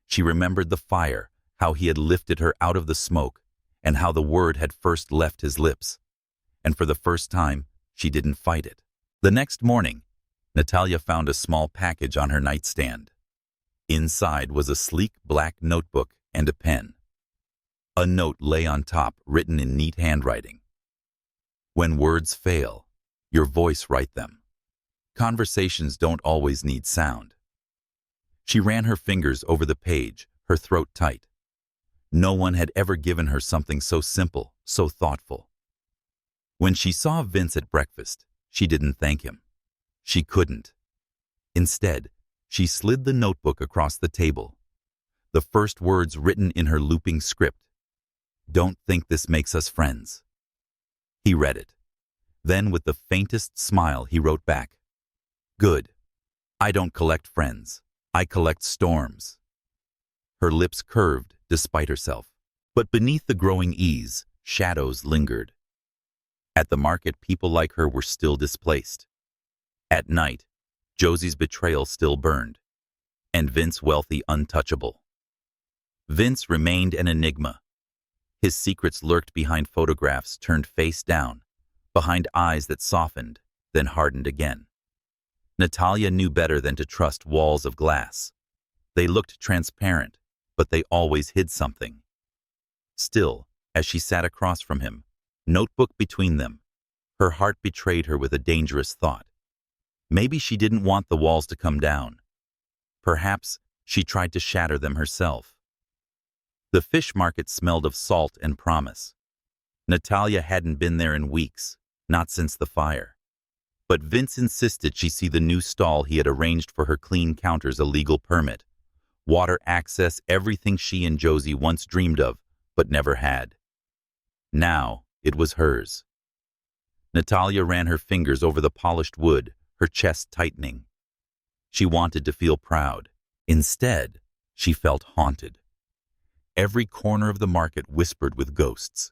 She remembered the fire, how he had lifted her out of the smoke, and how the word had first left his lips. And for the first time, she didn't fight it. The next morning, Natalia found a small package on her nightstand. Inside was a sleek black notebook and a pen. A note lay on top, written in neat handwriting. "When words fail, your voice write them. Conversations don't always need sound." She ran her fingers over the page, her throat tight. No one had ever given her something so simple, so thoughtful. When she saw Vince at breakfast, she didn't thank him. She couldn't. Instead, she slid the notebook across the table. The first words written in her looping script. "Don't think this makes us friends." He read it. Then, with the faintest smile, he wrote back, "Good. I don't collect friends. I collect storms." Her lips curved despite herself, but beneath the growing ease, shadows lingered. At the market, people like her were still displaced. At night, Josie's betrayal still burned, and Vince wealthy, untouchable. Vince remained an enigma. His secrets lurked behind photographs turned face down, behind eyes that softened, then hardened again. Natalia knew better than to trust walls of glass. They looked transparent, but they always hid something. Still, as she sat across from him, notebook between them, her heart betrayed her with a dangerous thought. Maybe she didn't want the walls to come down. Perhaps she tried to shatter them herself. The fish market smelled of salt and promise. Natalia hadn't been there in weeks, not since the fire. But Vince insisted she see the new stall he had arranged for her clean counters a legal permit. Water access, everything she and Josie once dreamed of, but never had. Now, it was hers. Natalia ran her fingers over the polished wood, her chest tightening. She wanted to feel proud. Instead, she felt haunted. Every corner of the market whispered with ghosts.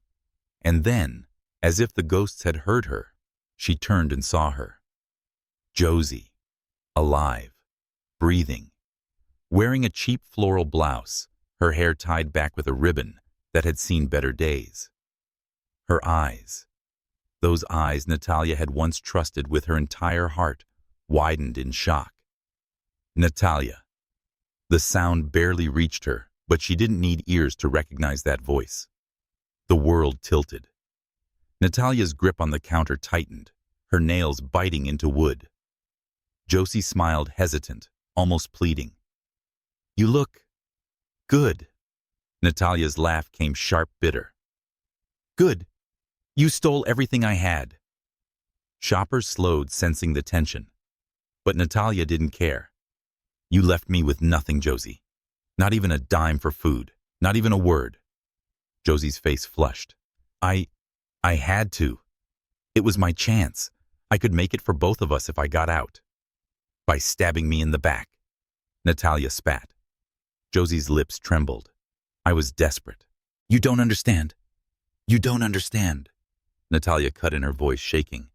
And then, as if the ghosts had heard her, she turned and saw her. Josie, alive, breathing, wearing a cheap floral blouse, her hair tied back with a ribbon that had seen better days. Her eyes, those eyes Natalia had once trusted with her entire heart, widened in shock. Natalia. The sound barely reached her, but she didn't need ears to recognize that voice. The world tilted. Natalia's grip on the counter tightened, her nails biting into wood. Josie smiled hesitant, almost pleading. "You look good." Natalia's laugh came sharp, bitter. "Good. You stole everything I had." Shoppers slowed, sensing the tension. But Natalia didn't care. "You left me with nothing, Josie. Not even a dime for food. Not even a word." Josie's face flushed. I had to. It was my chance. I could make it for both of us if I got out." "By stabbing me in the back." Natalia spat. Josie's lips trembled. "I was desperate." "You don't understand. You don't understand." Natalia cut in, her voice shaking.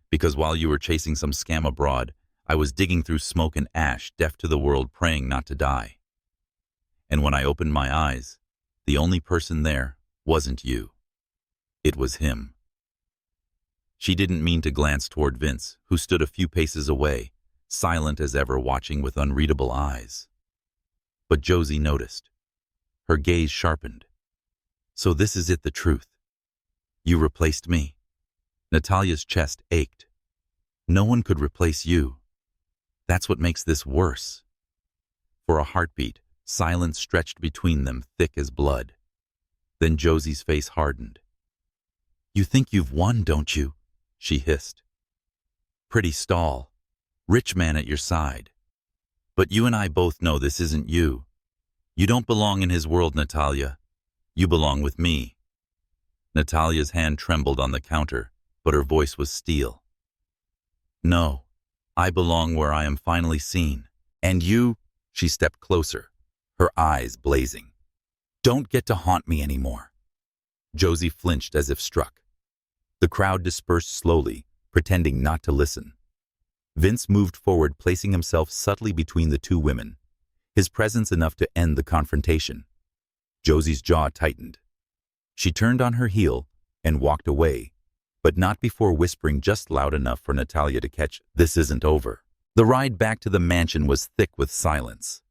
"Because while you were chasing some scam abroad, I was digging through smoke and ash, deaf to the world, praying not to die. And when I opened my eyes, the only person there wasn't you. It was him." She didn't mean to glance toward Vince, who stood a few paces away, silent as ever, watching with unreadable eyes. But Josie noticed. Her gaze sharpened. "So this is it, the truth. You replaced me." Natalia's chest ached. "No one could replace you. That's what makes this worse." For a heartbeat, silence stretched between them, thick as blood. Then Josie's face hardened. "You think you've won, don't you?" she hissed. "Pretty stall. Rich man at your side. But you and I both know this isn't you. You don't belong in his world, Natalia. You belong with me." Natalia's hand trembled on the counter, but her voice was steel. "No, I belong where I am finally seen. And you," she stepped closer, her eyes blazing, "don't get to haunt me anymore." Josie flinched as if struck. The crowd dispersed slowly, pretending not to listen. Vince moved forward, placing himself subtly between the two women, his presence enough to end the confrontation. Josie's jaw tightened. She turned on her heel and walked away, but not before whispering just loud enough for Natalia to catch, "This isn't over." The ride back to the mansion was thick with silence.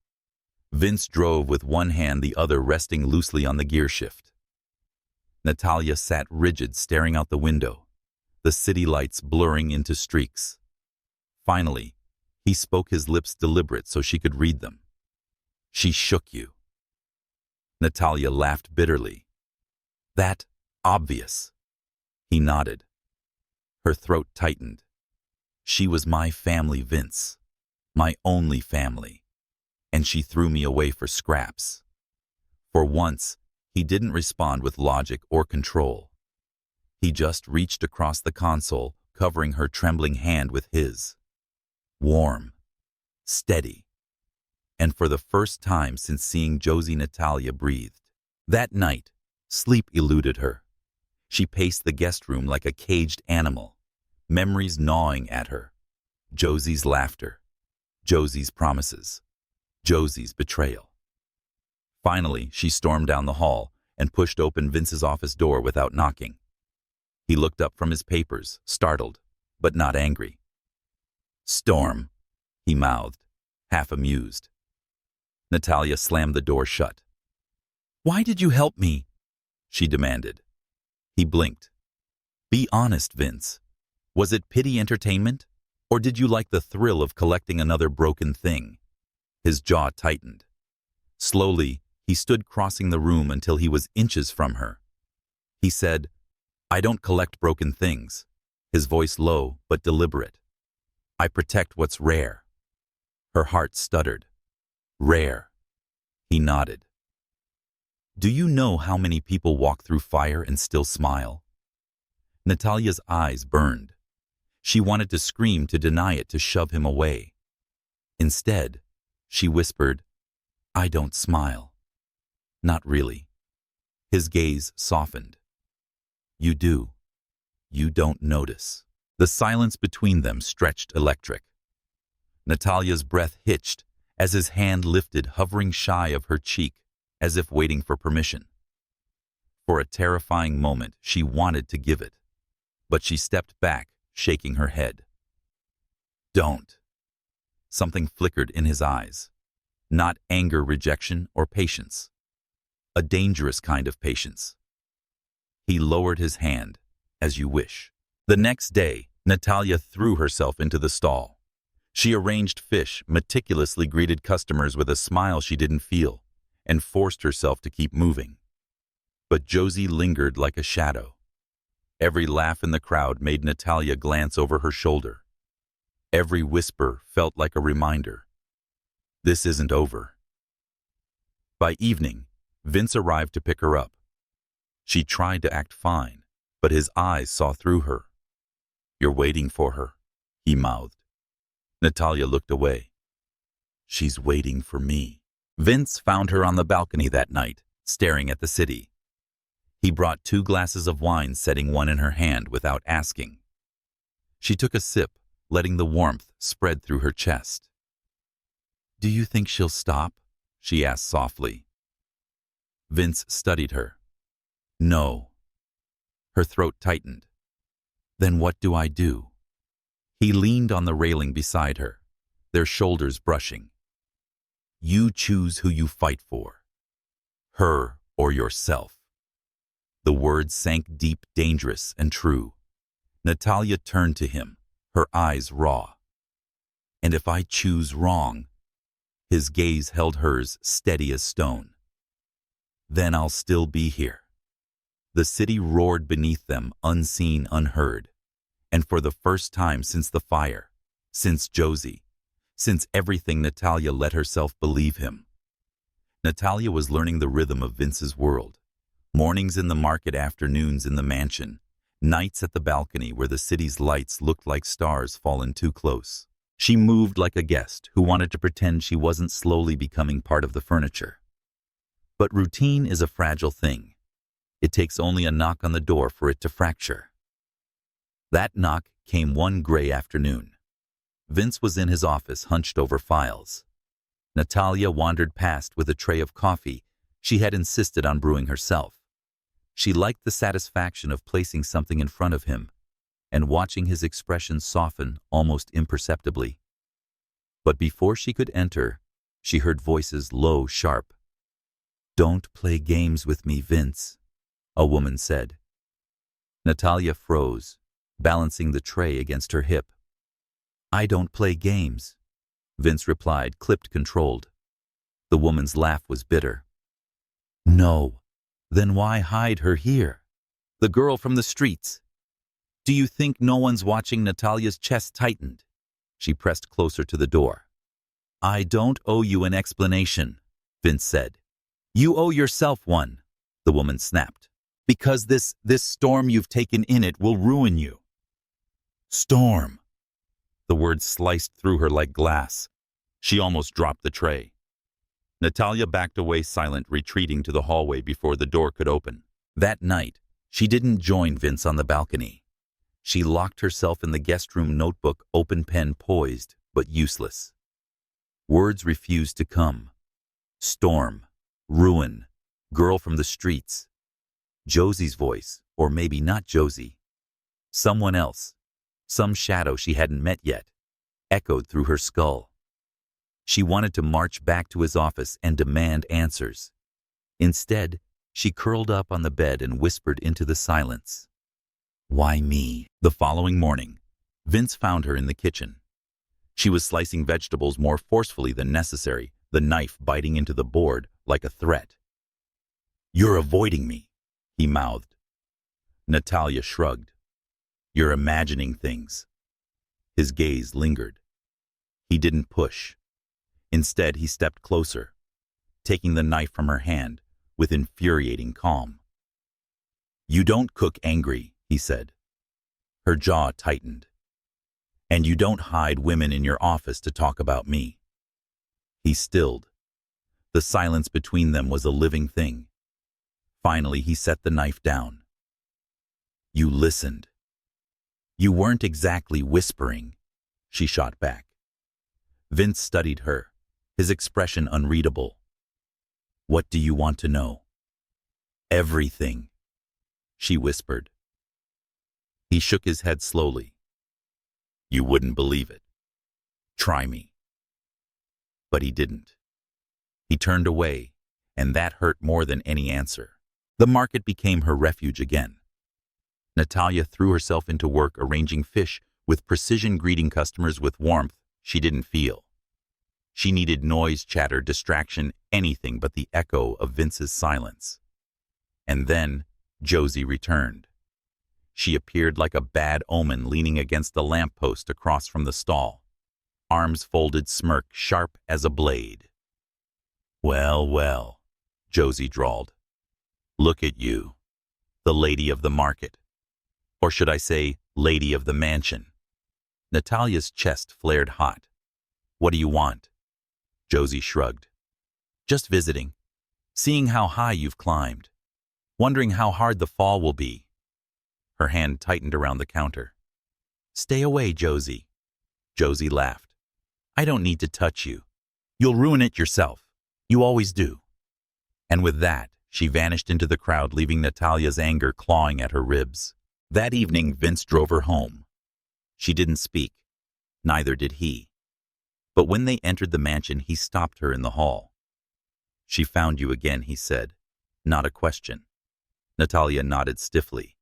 Vince drove with one hand, the other resting loosely on the gear shift. Natalia sat rigid, staring out the window, the city lights blurring into streaks. Finally, he spoke, his lips deliberate so she could read them. "She shook you." Natalia laughed bitterly. "That obvious." He nodded. Her throat tightened. "She was my family, Vince. My only family. And she threw me away for scraps." For once, he didn't respond with logic or control. He just reached across the console, covering her trembling hand with his. Warm. Steady. And for the first time since seeing Josie, Natalia breathed. That night, sleep eluded her. She paced the guest room like a caged animal, memories gnawing at her. Josie's laughter. Josie's promises. Josie's betrayal. Finally, she stormed down the hall and pushed open Vince's office door without knocking. He looked up from his papers, startled, but not angry. "Storm," he mouthed, half amused. Natalia slammed the door shut. "Why did you help me?" she demanded. He blinked. "Be honest, Vince. Was it pity entertainment? Or did you like the thrill of collecting another broken thing?" His jaw tightened. Slowly, he stood crossing the room until he was inches from her. He said, "I don't collect broken things," his voice low but deliberate. I protect what's rare. Her heart stuttered. Rare. He nodded. Do you know how many people walk through fire and still smile? Natalia's eyes burned. She wanted to scream, to deny it, to shove him away. Instead, she whispered, I don't smile. Not really. His gaze softened. You do. You don't notice. The silence between them stretched electric. Natalia's breath hitched as his hand lifted, hovering shy of her cheek, as if waiting for permission. For a terrifying moment, she wanted to give it, but she stepped back, shaking her head. Don't. Something flickered in his eyes. Not anger, rejection, or patience. A dangerous kind of patience. He lowered his hand. As you wish. The next day, Natalia threw herself into the stall. She arranged fish, meticulously greeted customers with a smile she didn't feel, and forced herself to keep moving. But Josie lingered like a shadow. Every laugh in the crowd made Natalia glance over her shoulder. Every whisper felt like a reminder. This isn't over. By evening, Vince arrived to pick her up. She tried to act fine, but his eyes saw through her. You're waiting for her, he mouthed. Natalia looked away. She's waiting for me. Vince found her on the balcony that night, staring at the city. He brought 2 glasses of wine, setting one in her hand without asking. She took a sip, letting the warmth spread through her chest. Do you think she'll stop? She asked softly. Vince studied her. No. Her throat tightened. Then what do I do? He leaned on the railing beside her, their shoulders brushing. You choose who you fight for. Her or yourself. The words sank deep, dangerous and true. Natalia turned to him, her eyes raw. And if I choose wrong? His gaze held hers, steady as stone. Then I'll still be here. The city roared beneath them, unseen, unheard. And for the first time since the fire, since Josie, since everything, Natalia let herself believe him. Natalia was learning the rhythm of Vince's world. Mornings in the market, afternoons in the mansion, nights at the balcony where the city's lights looked like stars fallen too close. She moved like a guest who wanted to pretend she wasn't slowly becoming part of the furniture. But routine is a fragile thing. It takes only a knock on the door for it to fracture. That knock came one gray afternoon. Vince was in his office, hunched over files. Natalia wandered past with a tray of coffee she had insisted on brewing herself. She liked the satisfaction of placing something in front of him and watching his expression soften almost imperceptibly. But before she could enter, she heard voices, low, sharp. Don't play games with me, Vince, a woman said. Natalia froze, balancing the tray against her hip. I don't play games, Vince replied, clipped, controlled. The woman's laugh was bitter. No, then why hide her here? The girl from the streets. Do you think no one's watching? Natalia's chest tightened. She pressed closer to the door. I don't owe you an explanation, Vince said. You owe yourself one, the woman snapped. Because this storm you've taken in it will ruin you. Storm. The words sliced through her like glass. She almost dropped the tray. Natalia backed away, silent, retreating to the hallway before the door could open. That night, she didn't join Vince on the balcony. She locked herself in the guest room, notebook, open, pen poised, but useless. Words refused to come. Storm, ruin, girl from the streets. Josie's voice, or maybe not Josie. Someone else, some shadow she hadn't met yet, echoed through her skull. She wanted to march back to his office and demand answers. Instead, she curled up on the bed and whispered into the silence. Why me? The following morning, Vince found her in the kitchen. She was slicing vegetables more forcefully than necessary, the knife biting into the board like a threat. You're avoiding me, he mouthed. Natalia shrugged. You're imagining things. His gaze lingered. He didn't push. Instead, he stepped closer, taking the knife from her hand with infuriating calm. "You don't cook angry," he said. Her jaw tightened. "And you don't hide women in your office to talk about me." He stilled. The silence between them was a living thing. Finally, he set the knife down. "You listened." "You weren't exactly whispering," she shot back. Vince studied her, his expression unreadable. "What do you want to know?" "Everything," she whispered. He shook his head slowly. "You wouldn't believe it. Try me." But he didn't. He turned away, and that hurt more than any answer. The market became her refuge again. Natalia threw herself into work arranging fish with precision, greeting customers with warmth she didn't feel. She needed noise, chatter, distraction, anything but the echo of Vince's silence. And then Josie returned. She appeared like a bad omen, leaning against the lamppost across from the stall, arms folded, smirk sharp as a blade. "Well, well," Josie drawled. "Look at you, the lady of the market. Or should I say, lady of the mansion?" Natalia's chest flared hot. "What do you want?" Josie shrugged. "Just visiting, seeing how high you've climbed, wondering how hard the fall will be." Her hand tightened around the counter. "Stay away, Josie." Josie laughed. "I don't need to touch you. You'll ruin it yourself. You always do." And with that, she vanished into the crowd, leaving Natalia's anger clawing at her ribs. That evening, Vince drove her home. She didn't speak. Neither did he. But when they entered the mansion, he stopped her in the hall. "She found you again," he said. Not a question. Natalia nodded stiffly.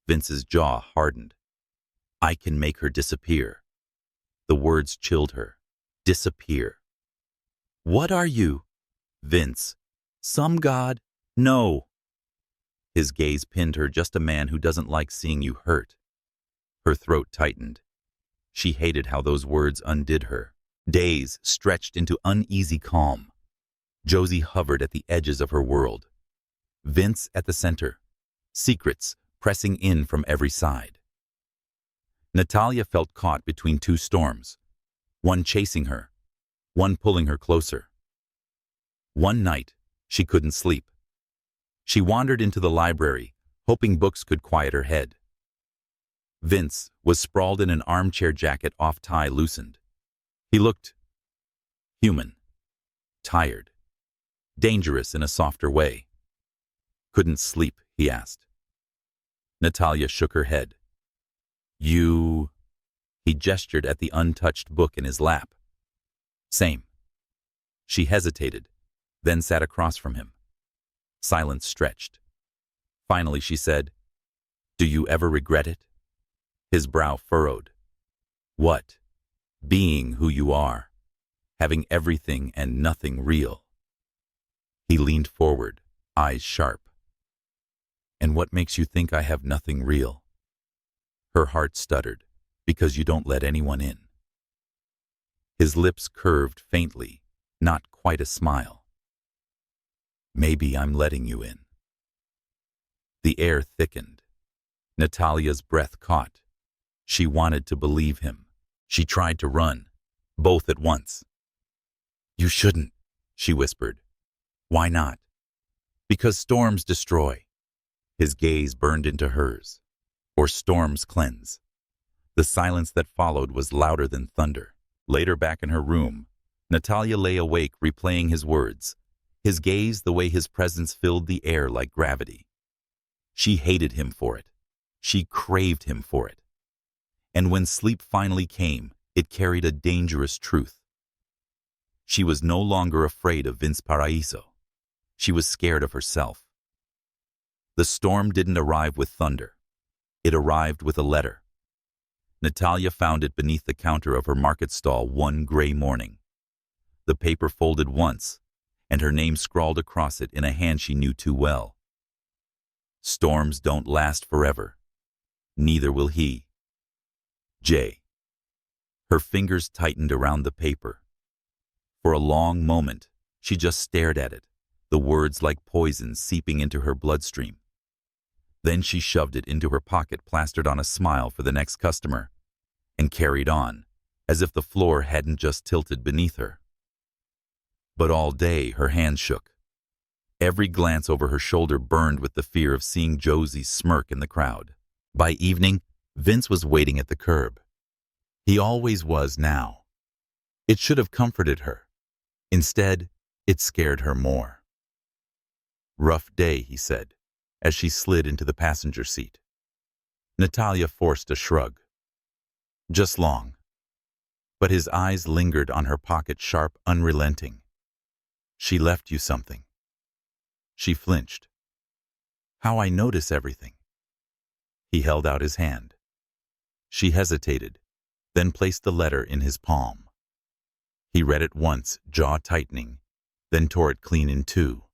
Vince's jaw hardened. "I can make her disappear." The words chilled her. Disappear. "What are you?" "Vince. Some god?" "No." His gaze pinned her. "Just a man who doesn't like seeing you hurt." Her throat tightened. She hated how those words undid her. Days stretched into uneasy calm. Josie hovered at the edges of her world. Vince at the center. Secrets pressing in from every side. Natalia felt caught between two storms, one chasing her, one pulling her closer. One night, she couldn't sleep. She wandered into the library, hoping books could quiet her head. Vince was sprawled in an armchair, jacket off, tie loosened. He looked human, tired, dangerous in a softer way. "Couldn't sleep?" he asked. Natalia shook her head. "You..." He gestured at the untouched book in his lap. "Same." She hesitated, then sat across from him. Silence stretched. Finally she said, "Do you ever regret it?" His brow furrowed. "What?" "Being who you are, having everything and nothing real." He leaned forward, eyes sharp. "And what makes you think I have nothing real?" Her heart stuttered. "Because you don't let anyone in." His lips curved faintly, not quite a smile. "Maybe I'm letting you in." The air thickened. Natalia's breath caught. She wanted to believe him. She tried to run, both at once. "You shouldn't," she whispered. "Why not?" "Because storms destroy." His gaze burned into hers. "Or storms cleanse." The silence that followed was louder than thunder. Later, back in her room, Natalia lay awake, replaying his words, his gaze, the way his presence filled the air like gravity. She hated him for it. She craved him for it. And when sleep finally came, it carried a dangerous truth. She was no longer afraid of Vince Paraiso. She was scared of herself. The storm didn't arrive with thunder. It arrived with a letter. Natalia found it beneath the counter of her market stall one gray morning. The paper folded once, and her name scrawled across it in a hand she knew too well. "Storms don't last forever. Neither will he. J." Her fingers tightened around the paper. For a long moment, she just stared at it, the words like poison seeping into her bloodstream. Then she shoved it into her pocket, plastered on a smile for the next customer, and carried on, as if the floor hadn't just tilted beneath her. But all day her hands shook. Every glance over her shoulder burned with the fear of seeing Josie's smirk in the crowd. By evening, Vince was waiting at the curb. He always was now. It should have comforted her. Instead, it scared her more. "Rough day," he said, as she slid into the passenger seat. Natalia forced a shrug. "Just long." But his eyes lingered on her pocket, sharp, unrelenting. "She left you something." She flinched. "How I notice everything." He held out his hand. She hesitated, then placed the letter in his palm. He read it once, jaw tightening, then tore it clean in two.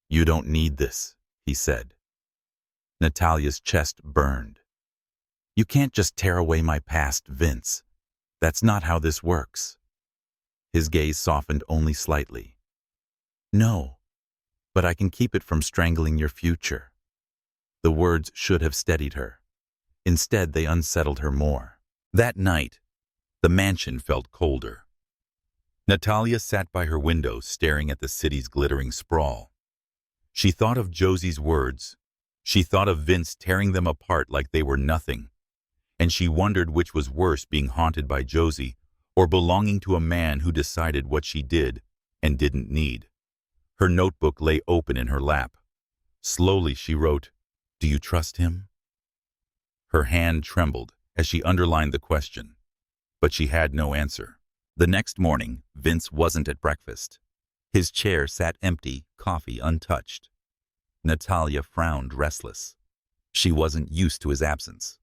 "You don't need this," he said. Natalia's chest burned. "You can't just tear away my past, Vince. That's not how this works." His gaze softened only slightly. "No, but I can keep it from strangling your future." The words should have steadied her. Instead, they unsettled her more. That night, the mansion felt colder. Natalia sat by her window, staring at the city's glittering sprawl. She thought of Josie's words. She thought of Vince tearing them apart like they were nothing. And she wondered which was worse, being haunted by Josie or belonging to a man who decided what she did and didn't need. Her notebook lay open in her lap. Slowly she wrote, "Do you trust him?" Her hand trembled as she underlined the question, but she had no answer. The next morning, Vince wasn't at breakfast. His chair sat empty, coffee untouched. Natalia frowned, restless. She wasn't used to his absence.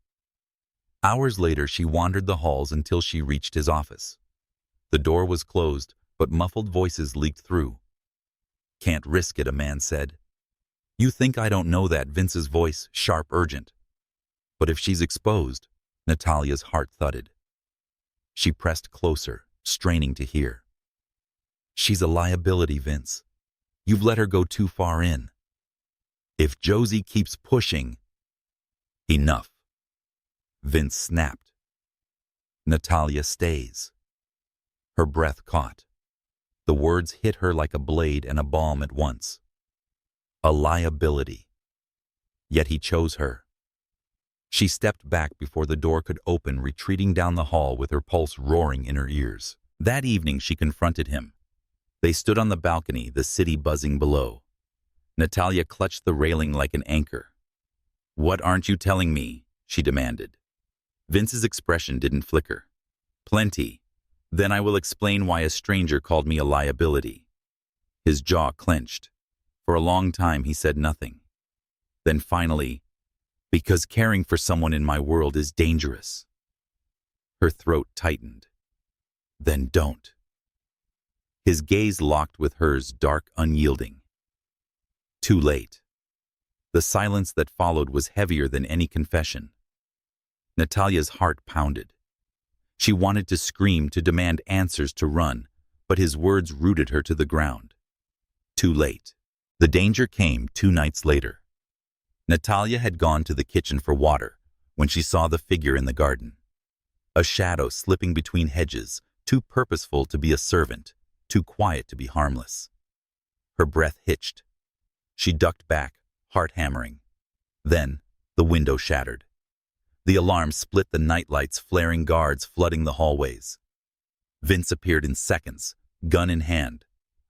Hours later, she wandered the halls until she reached his office. The door was closed, but muffled voices leaked through. "Can't risk it," a man said. "You think I don't know that?" Vince's voice, sharp, urgent. But if she's exposed, Natalia's heart thudded. She pressed closer, straining to hear. "She's a liability, Vince. You've let her go too far in. If Josie keeps pushing..." "Enough." Vince snapped. "Natalia stays." Her breath caught. The words hit her like a blade and a balm at once. A liability. Yet he chose her. She stepped back before the door could open, retreating down the hall with her pulse roaring in her ears. That evening she confronted him. They stood on the balcony, the city buzzing below. Natalia clutched the railing like an anchor. "What aren't you telling me?" she demanded. Vince's expression didn't flicker. "Plenty. Then I will explain why a stranger called me a liability." His jaw clenched. For a long time he said nothing. Then finally, "Because caring for someone in my world is dangerous." Her throat tightened. "Then don't." His gaze locked with hers, dark, unyielding. Too late. The silence that followed was heavier than any confession. Natalia's heart pounded. She wanted to scream, to demand answers, to run, but his words rooted her to the ground. Too late. The danger came 2 nights later. Natalia had gone to the kitchen for water when she saw the figure in the garden. A shadow slipping between hedges, too purposeful to be a servant, too quiet to be harmless. Her breath hitched. She ducked back, heart hammering. Then, the window shattered. The alarm split, the nightlights, flaring guards flooding the hallways. Vince appeared in seconds, gun in hand.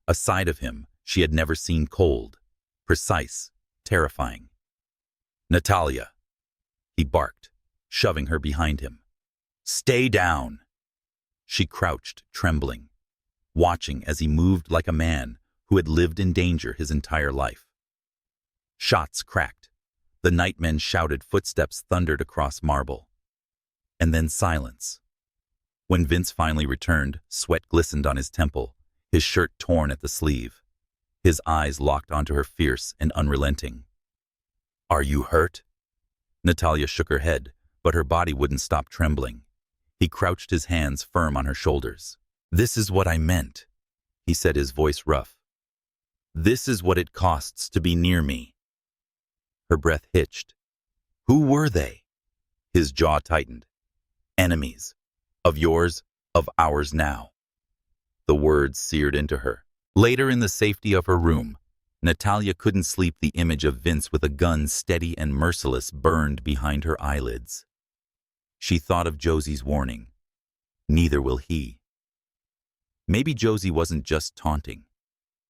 A side of him she had never seen, cold, precise, terrifying. "Natalia," he barked, shoving her behind him. "Stay down." She crouched, trembling, watching as he moved like a man who had lived in danger his entire life. Shots cracked. The nightmen shouted, footsteps thundered across marble. And then silence. When Vince finally returned, sweat glistened on his temple, his shirt torn at the sleeve. His eyes locked onto her, fierce and unrelenting. "Are you hurt?" Natalia shook her head, but her body wouldn't stop trembling. He crouched his hands firm on her shoulders. "This is what I meant," he said, his voice rough. "This is what it costs to be near me." Her breath hitched. "Who were they?" His jaw tightened. "Enemies. Of yours, of ours now." The words seared into her. Later, in the safety of her room, Natalia couldn't sleep. The image of Vince with a gun, steady and merciless, burned behind her eyelids. She thought of Josie's warning. Neither will he. Maybe Josie wasn't just taunting.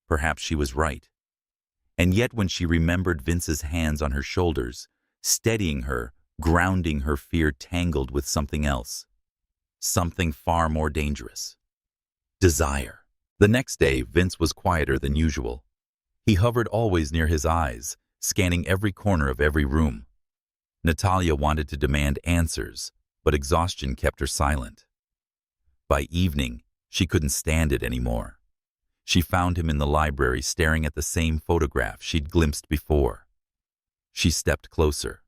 Perhaps she was right. And yet when she remembered Vince's hands on her shoulders, steadying her, grounding her, fear tangled with something else. Something far more dangerous. Desire. The next day, Vince was quieter than usual. He hovered always near his eyes, scanning every corner of every room. Natalia wanted to demand answers, but exhaustion kept her silent. By evening, she couldn't stand it anymore. She found him in the library, staring at the same photograph she'd glimpsed before. She stepped closer.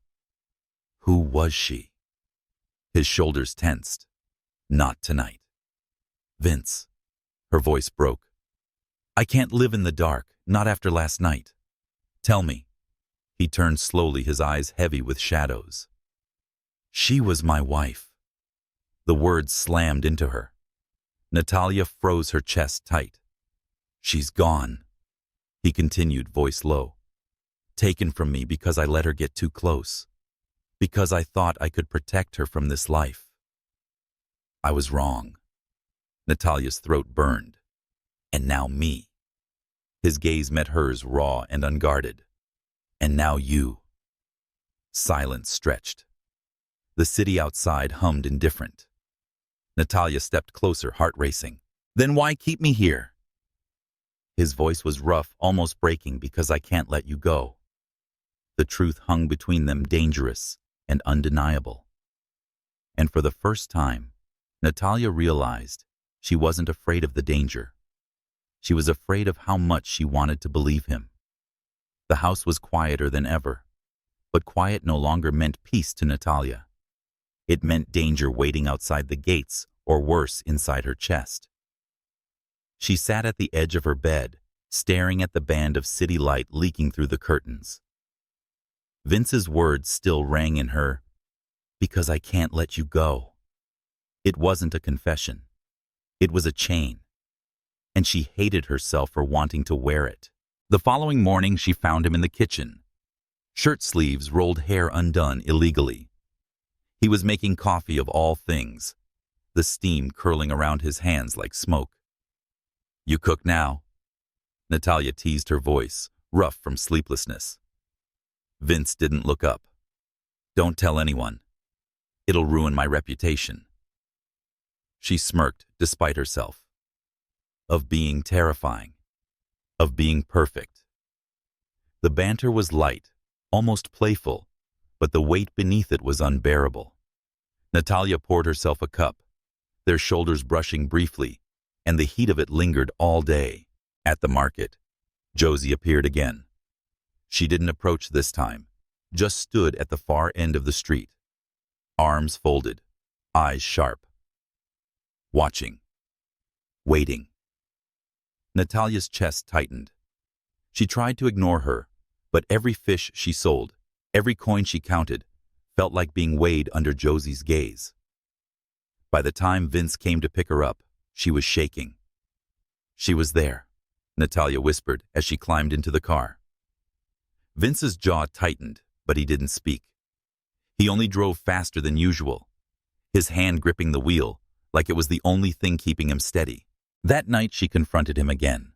Who was she? His shoulders tensed. Not tonight. "Vince." Her voice broke. "I can't live in the dark, not after last night. Tell me." He turned slowly, his eyes heavy with shadows. "She was my wife." The words slammed into her. Natalia froze, her chest tight. "She's gone," he continued, voice low. "Taken from me because I let her get too close. Because I thought I could protect her from this life. I was wrong." Natalia's throat burned. "And now me." His gaze met hers, raw and unguarded. "And now you." Silence stretched. The city outside hummed indifferent. Natalia stepped closer, heart racing. "Then why keep me here?" His voice was rough, almost breaking. "Because I can't let you go." The truth hung between them, dangerous and undeniable. And for the first time, Natalia realized she wasn't afraid of the danger. She was afraid of how much she wanted to believe him. The house was quieter than ever, but quiet no longer meant peace to Natalia. It meant danger waiting outside the gates, or worse, inside her chest. She sat at the edge of her bed, staring at the band of city light leaking through the curtains. Vince's words still rang in her, "Because I can't let you go." It wasn't a confession. It was a chain. And she hated herself for wanting to wear it. The following morning, she found him in the kitchen. Shirt sleeves rolled, hair undone illegally. He was making coffee of all things, the steam curling around his hands like smoke. "You cook now?" Natalia teased, her voice rough from sleeplessness. Vince didn't look up. "Don't tell anyone. It'll ruin my reputation." She smirked, despite herself. Of being terrifying. Of being perfect. The banter was light, almost playful, but the weight beneath it was unbearable. Natalia poured herself a cup, their shoulders brushing briefly, and the heat of it lingered all day. At the market, Josie appeared again. She didn't approach this time, just stood at the far end of the street. Arms folded, eyes sharp. Watching. Waiting. Natalia's chest tightened. She tried to ignore her, but every fish she sold, every coin she counted, felt like being weighed under Josie's gaze. By the time Vince came to pick her up, she was shaking. "She was there," Natalia whispered as she climbed into the car. Vince's jaw tightened, but he didn't speak. He only drove faster than usual, his hand gripping the wheel like it was the only thing keeping him steady. That night she confronted him again.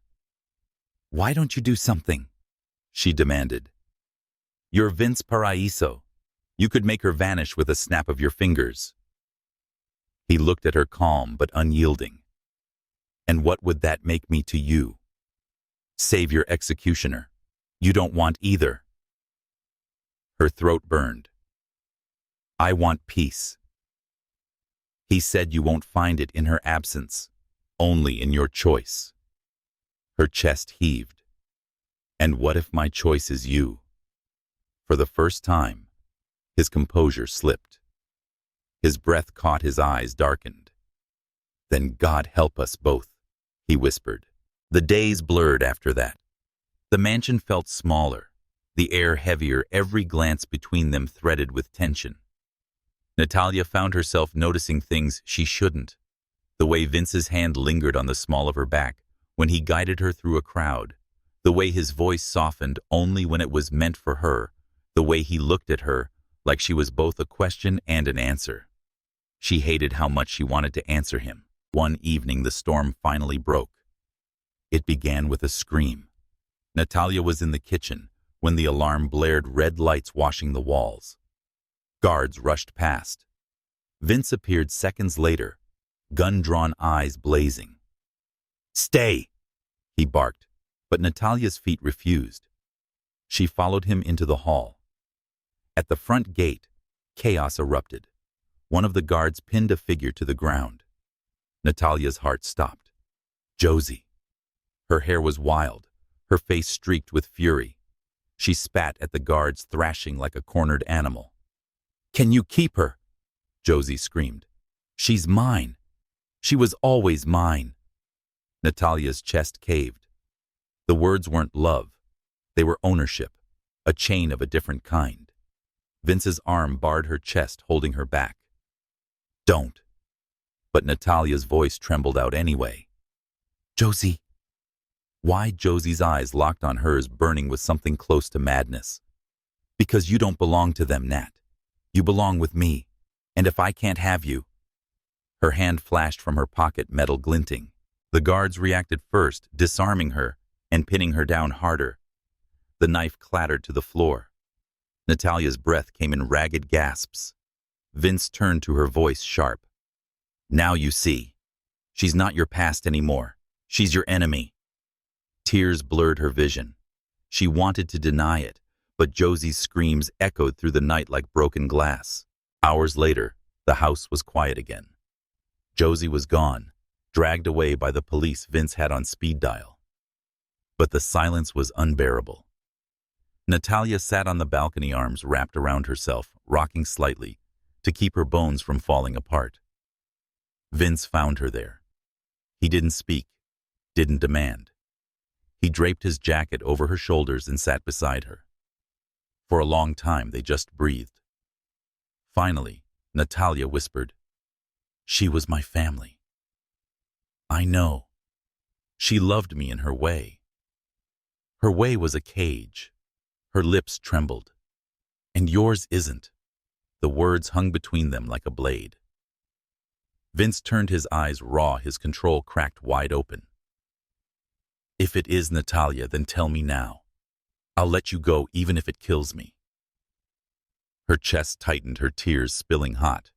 "Why don't you do something?" she demanded. "You're Vince Paraiso. You could make her vanish with a snap of your fingers." He looked at her, calm but unyielding. "And what would that make me to you? Savior, executioner. You don't want either." Her throat burned. "I want peace." He said, "You won't find it in her absence, only in your choice." Her chest heaved. "And what if my choice is you?" For the first time, his composure slipped. His breath caught his eyes darkened. "Then God help us both," he whispered. The days blurred after that. The mansion felt smaller, the air heavier, every glance between them threaded with tension. Natalia found herself noticing things she shouldn't. The way Vince's hand lingered on the small of her back when he guided her through a crowd, the way his voice softened only when it was meant for her, the way he looked at her like she was both a question and an answer. She hated how much she wanted to answer him. One evening the storm finally broke. It began with a scream. Natalia was in the kitchen when the alarm blared, red lights washing the walls. Guards rushed past. Vince appeared seconds later, gun-drawn eyes blazing. "Stay!" he barked, but Natalia's feet refused. She followed him into the hall. At the front gate, chaos erupted. One of the guards pinned a figure to the ground. Natalia's heart stopped. Josie. Her hair was wild, her face streaked with fury. She spat at the guards, thrashing like a cornered animal. "Can you keep her?" Josie screamed. "She's mine. She was always mine." Natalia's chest caved. The words weren't love. They were ownership, a chain of a different kind. Vince's arm barred her chest, holding her back. "Don't." But Natalia's voice trembled out anyway. "Josie." Why? Josie's eyes locked on hers, burning with something close to madness. "Because you don't belong to them, Nat. You belong with me, and if I can't have you—" Her hand flashed from her pocket, metal glinting. The guards reacted first, disarming her and pinning her down harder. The knife clattered to the floor. Natalia's breath came in ragged gasps. Vince turned to her, voice sharp. "Now you see. She's not your past anymore. She's your enemy." Tears blurred her vision. She wanted to deny it, but Josie's screams echoed through the night like broken glass. Hours later, the house was quiet again. Josie was gone, dragged away by the police Vince had on speed dial. But the silence was unbearable. Natalia sat on the balcony, arms wrapped around herself, rocking slightly to keep her bones from falling apart. Vince found her there. He didn't speak, didn't demand. He draped his jacket over her shoulders and sat beside her. For a long time, they just breathed. Finally, Natalia whispered, "She was my family. I know. She loved me in her way. Her way was a cage." Her lips trembled. "And yours isn't." The words hung between them like a blade. Vince turned, his eyes raw, his control cracked wide open. "If it is, Natalia, then tell me now. I'll let you go even if it kills me." Her chest tightened, her tears spilling hot.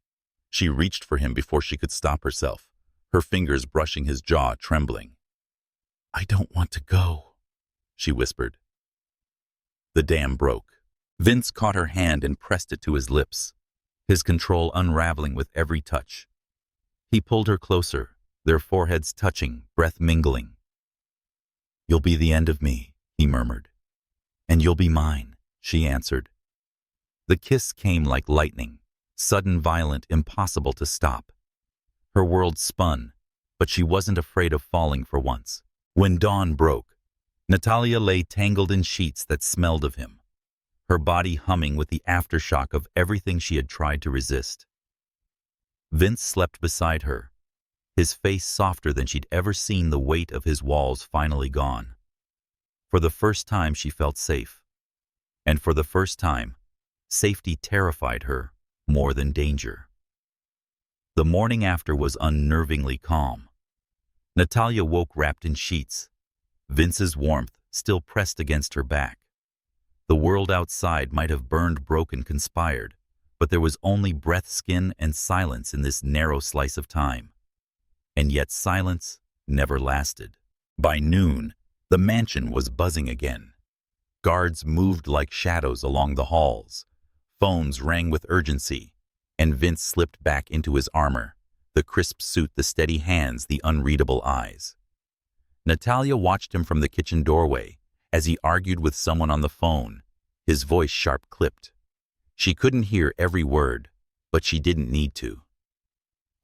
She reached for him before she could stop herself, her fingers brushing his jaw, trembling. "I don't want to go," she whispered. The dam broke. Vince caught her hand and pressed it to his lips, his control unraveling with every touch. He pulled her closer, their foreheads touching, breath mingling. "You'll be the end of me," he murmured. "And you'll be mine," she answered. The kiss came like lightning, sudden, violent, impossible to stop. Her world spun, but she wasn't afraid of falling for once. When dawn broke, Natalia lay tangled in sheets that smelled of him, her body humming with the aftershock of everything she had tried to resist. Vince slept beside her, his face softer than she'd ever seen, the weight of his walls finally gone. For the first time she felt safe. And for the first time, safety terrified her more than danger. The morning after was unnervingly calm. Natalia woke wrapped in sheets, Vince's warmth still pressed against her back. The world outside might have burned, broken, conspired, but there was only breath, skin, and silence in this narrow slice of time. And yet silence never lasted. By noon, the mansion was buzzing again. Guards moved like shadows along the halls. Phones rang with urgency, and Vince slipped back into his armor, the crisp suit, the steady hands, the unreadable eyes. Natalia watched him from the kitchen doorway as he argued with someone on the phone, his voice sharp-clipped. She couldn't hear every word, but she didn't need to.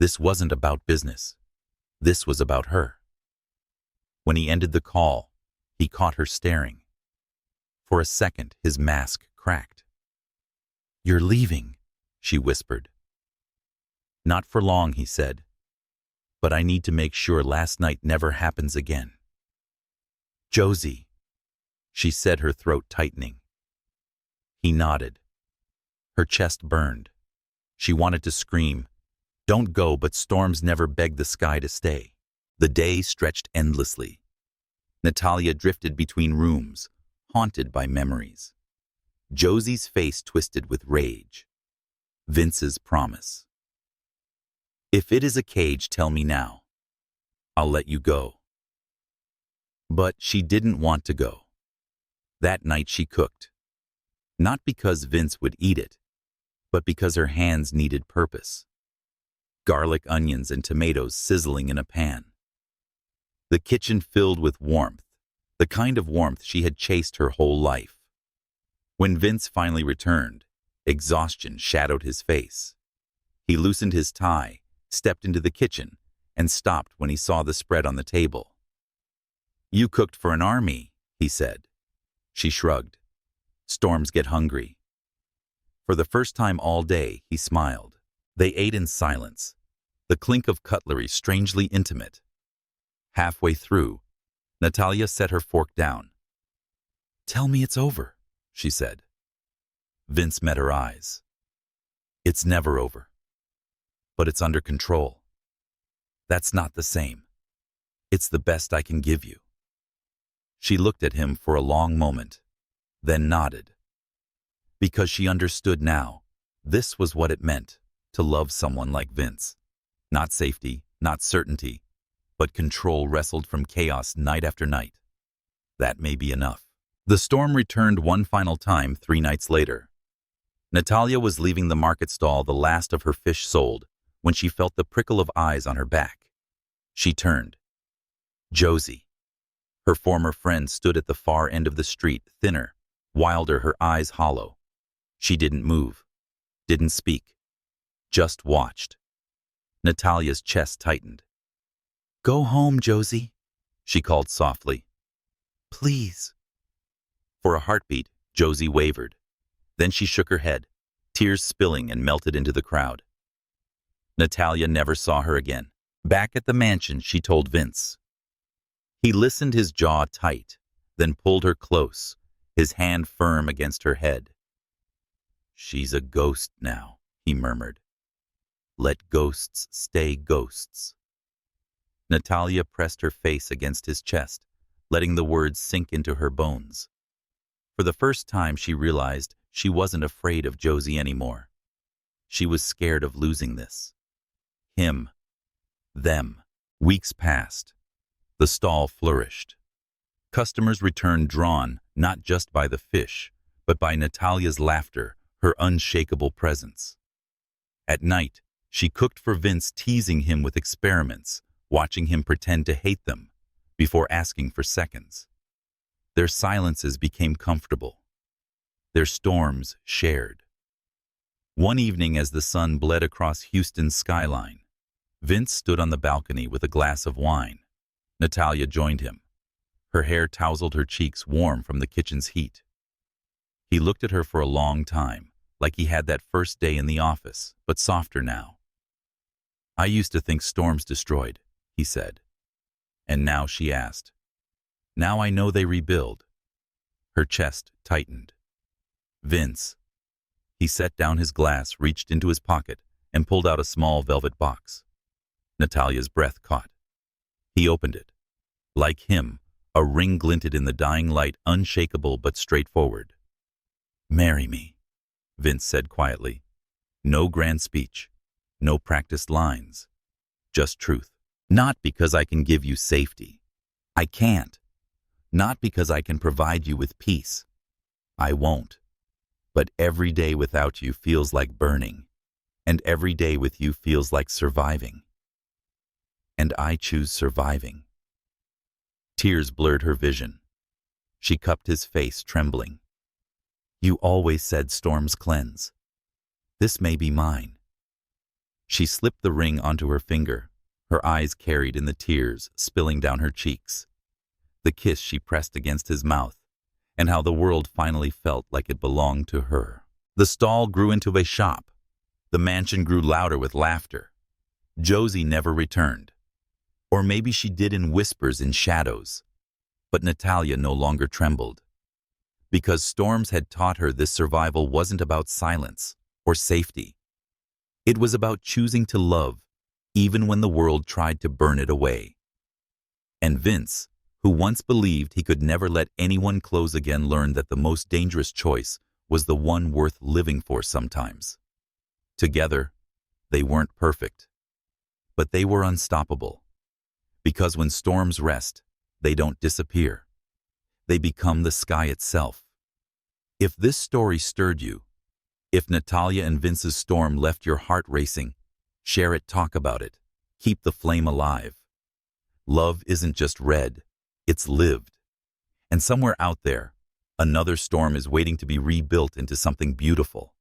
This wasn't about business. This was about her. When he ended the call, he caught her staring. For a second, his mask cracked. "You're leaving," she whispered. "Not for long," he said. "But I need to make sure last night never happens again." "Josie," she said, her throat tightening. He nodded. Her chest burned. She wanted to scream, "Don't go," but storms never begged the sky to stay. The day stretched endlessly. Natalia drifted between rooms, haunted by memories. Josie's face twisted with rage. Vince's promise. "If it is a cage, tell me now. I'll let you go." But she didn't want to go. That night she cooked. Not because Vince would eat it, but because her hands needed purpose. Garlic, onions, and tomatoes sizzling in a pan. The kitchen filled with warmth, the kind of warmth she had chased her whole life. When Vince finally returned, exhaustion shadowed his face. He loosened his tie, stepped into the kitchen, and stopped when he saw the spread on the table. "You cooked for an army," he said. She shrugged. "Storms get hungry." For the first time all day, he smiled. They ate in silence, the clink of cutlery strangely intimate. Halfway through, Natalia set her fork down. "Tell me it's over," she said. Vince met her eyes. "It's never over. But it's under control. That's not the same. It's the best I can give you." She looked at him for a long moment, then nodded. Because she understood now, this was what it meant to love someone like Vince. Not safety, not certainty, but control wrestled from chaos night after night. That may be enough. The storm returned one final time 3 nights later. Natalia was leaving the market stall, the last of her fish sold, when she felt the prickle of eyes on her back. She turned. Josie. Her former friend stood at the far end of the street, thinner, wilder, her eyes hollow. She didn't move, didn't speak, just watched. Natalia's chest tightened. "Go home, Josie," she called softly. "Please." For a heartbeat, Josie wavered. Then she shook her head, tears spilling, and melted into the crowd. Natalia never saw her again. Back at the mansion, she told Vince. He listened, his jaw tight, then pulled her close, his hand firm against her head. "She's a ghost now," he murmured. "Let ghosts stay ghosts." Natalia pressed her face against his chest, letting the words sink into her bones. For the first time, she realized she wasn't afraid of Josie anymore. She was scared of losing this. Him. Them. Weeks passed. The stall flourished. Customers returned, drawn not just by the fish, but by Natalia's laughter, her unshakable presence. At night, she cooked for Vince, teasing him with experiments, watching him pretend to hate them, before asking for seconds. Their silences became comfortable. Their storms shared. One evening, as the sun bled across Houston's skyline, Vince stood on the balcony with a glass of wine. Natalia joined him. Her hair tousled, her cheeks warm from the kitchen's heat. He looked at her for a long time, like he had that first day in the office, but softer now. "I used to think storms destroyed," he said. "And now?" she asked. "Now I know they rebuild." Her chest tightened. "Vince." He set down his glass, reached into his pocket, and pulled out a small velvet box. Natalia's breath caught. He opened it. Like him, a ring glinted in the dying light, unshakable but straightforward. "Marry me," Vince said quietly. No grand speech, no practiced lines, just truth. "Not because I can give you safety. I can't. Not because I can provide you with peace. I won't. But every day without you feels like burning, and every day with you feels like surviving. And I choose surviving." Tears blurred her vision. She cupped his face, trembling. "You always said storms cleanse. This may be mine. She slipped the ring onto her finger, her eyes carried in the tears spilling down her cheeks. The kiss she pressed against his mouth, and how the world finally felt like it belonged to her. The stall grew into a shop. The mansion grew louder with laughter. Josie never returned. Or maybe she did in whispers in shadows. But Natalia no longer trembled. Because storms had taught her this survival wasn't about silence or safety. It was about choosing to love, even when the world tried to burn it away. And Vince, who once believed he could never let anyone close again, learned that the most dangerous choice was the one worth living for sometimes. Together, they weren't perfect, but they were unstoppable. Because when storms rest, they don't disappear. They become the sky itself. If this story stirred you, if Natalia and Vince's storm left your heart racing, share it, talk about it, keep the flame alive. Love isn't just read, it's lived. And somewhere out there, another storm is waiting to be rebuilt into something beautiful.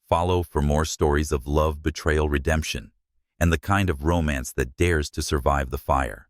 Follow for more stories of love, betrayal, redemption, and the kind of romance that dares to survive the fire.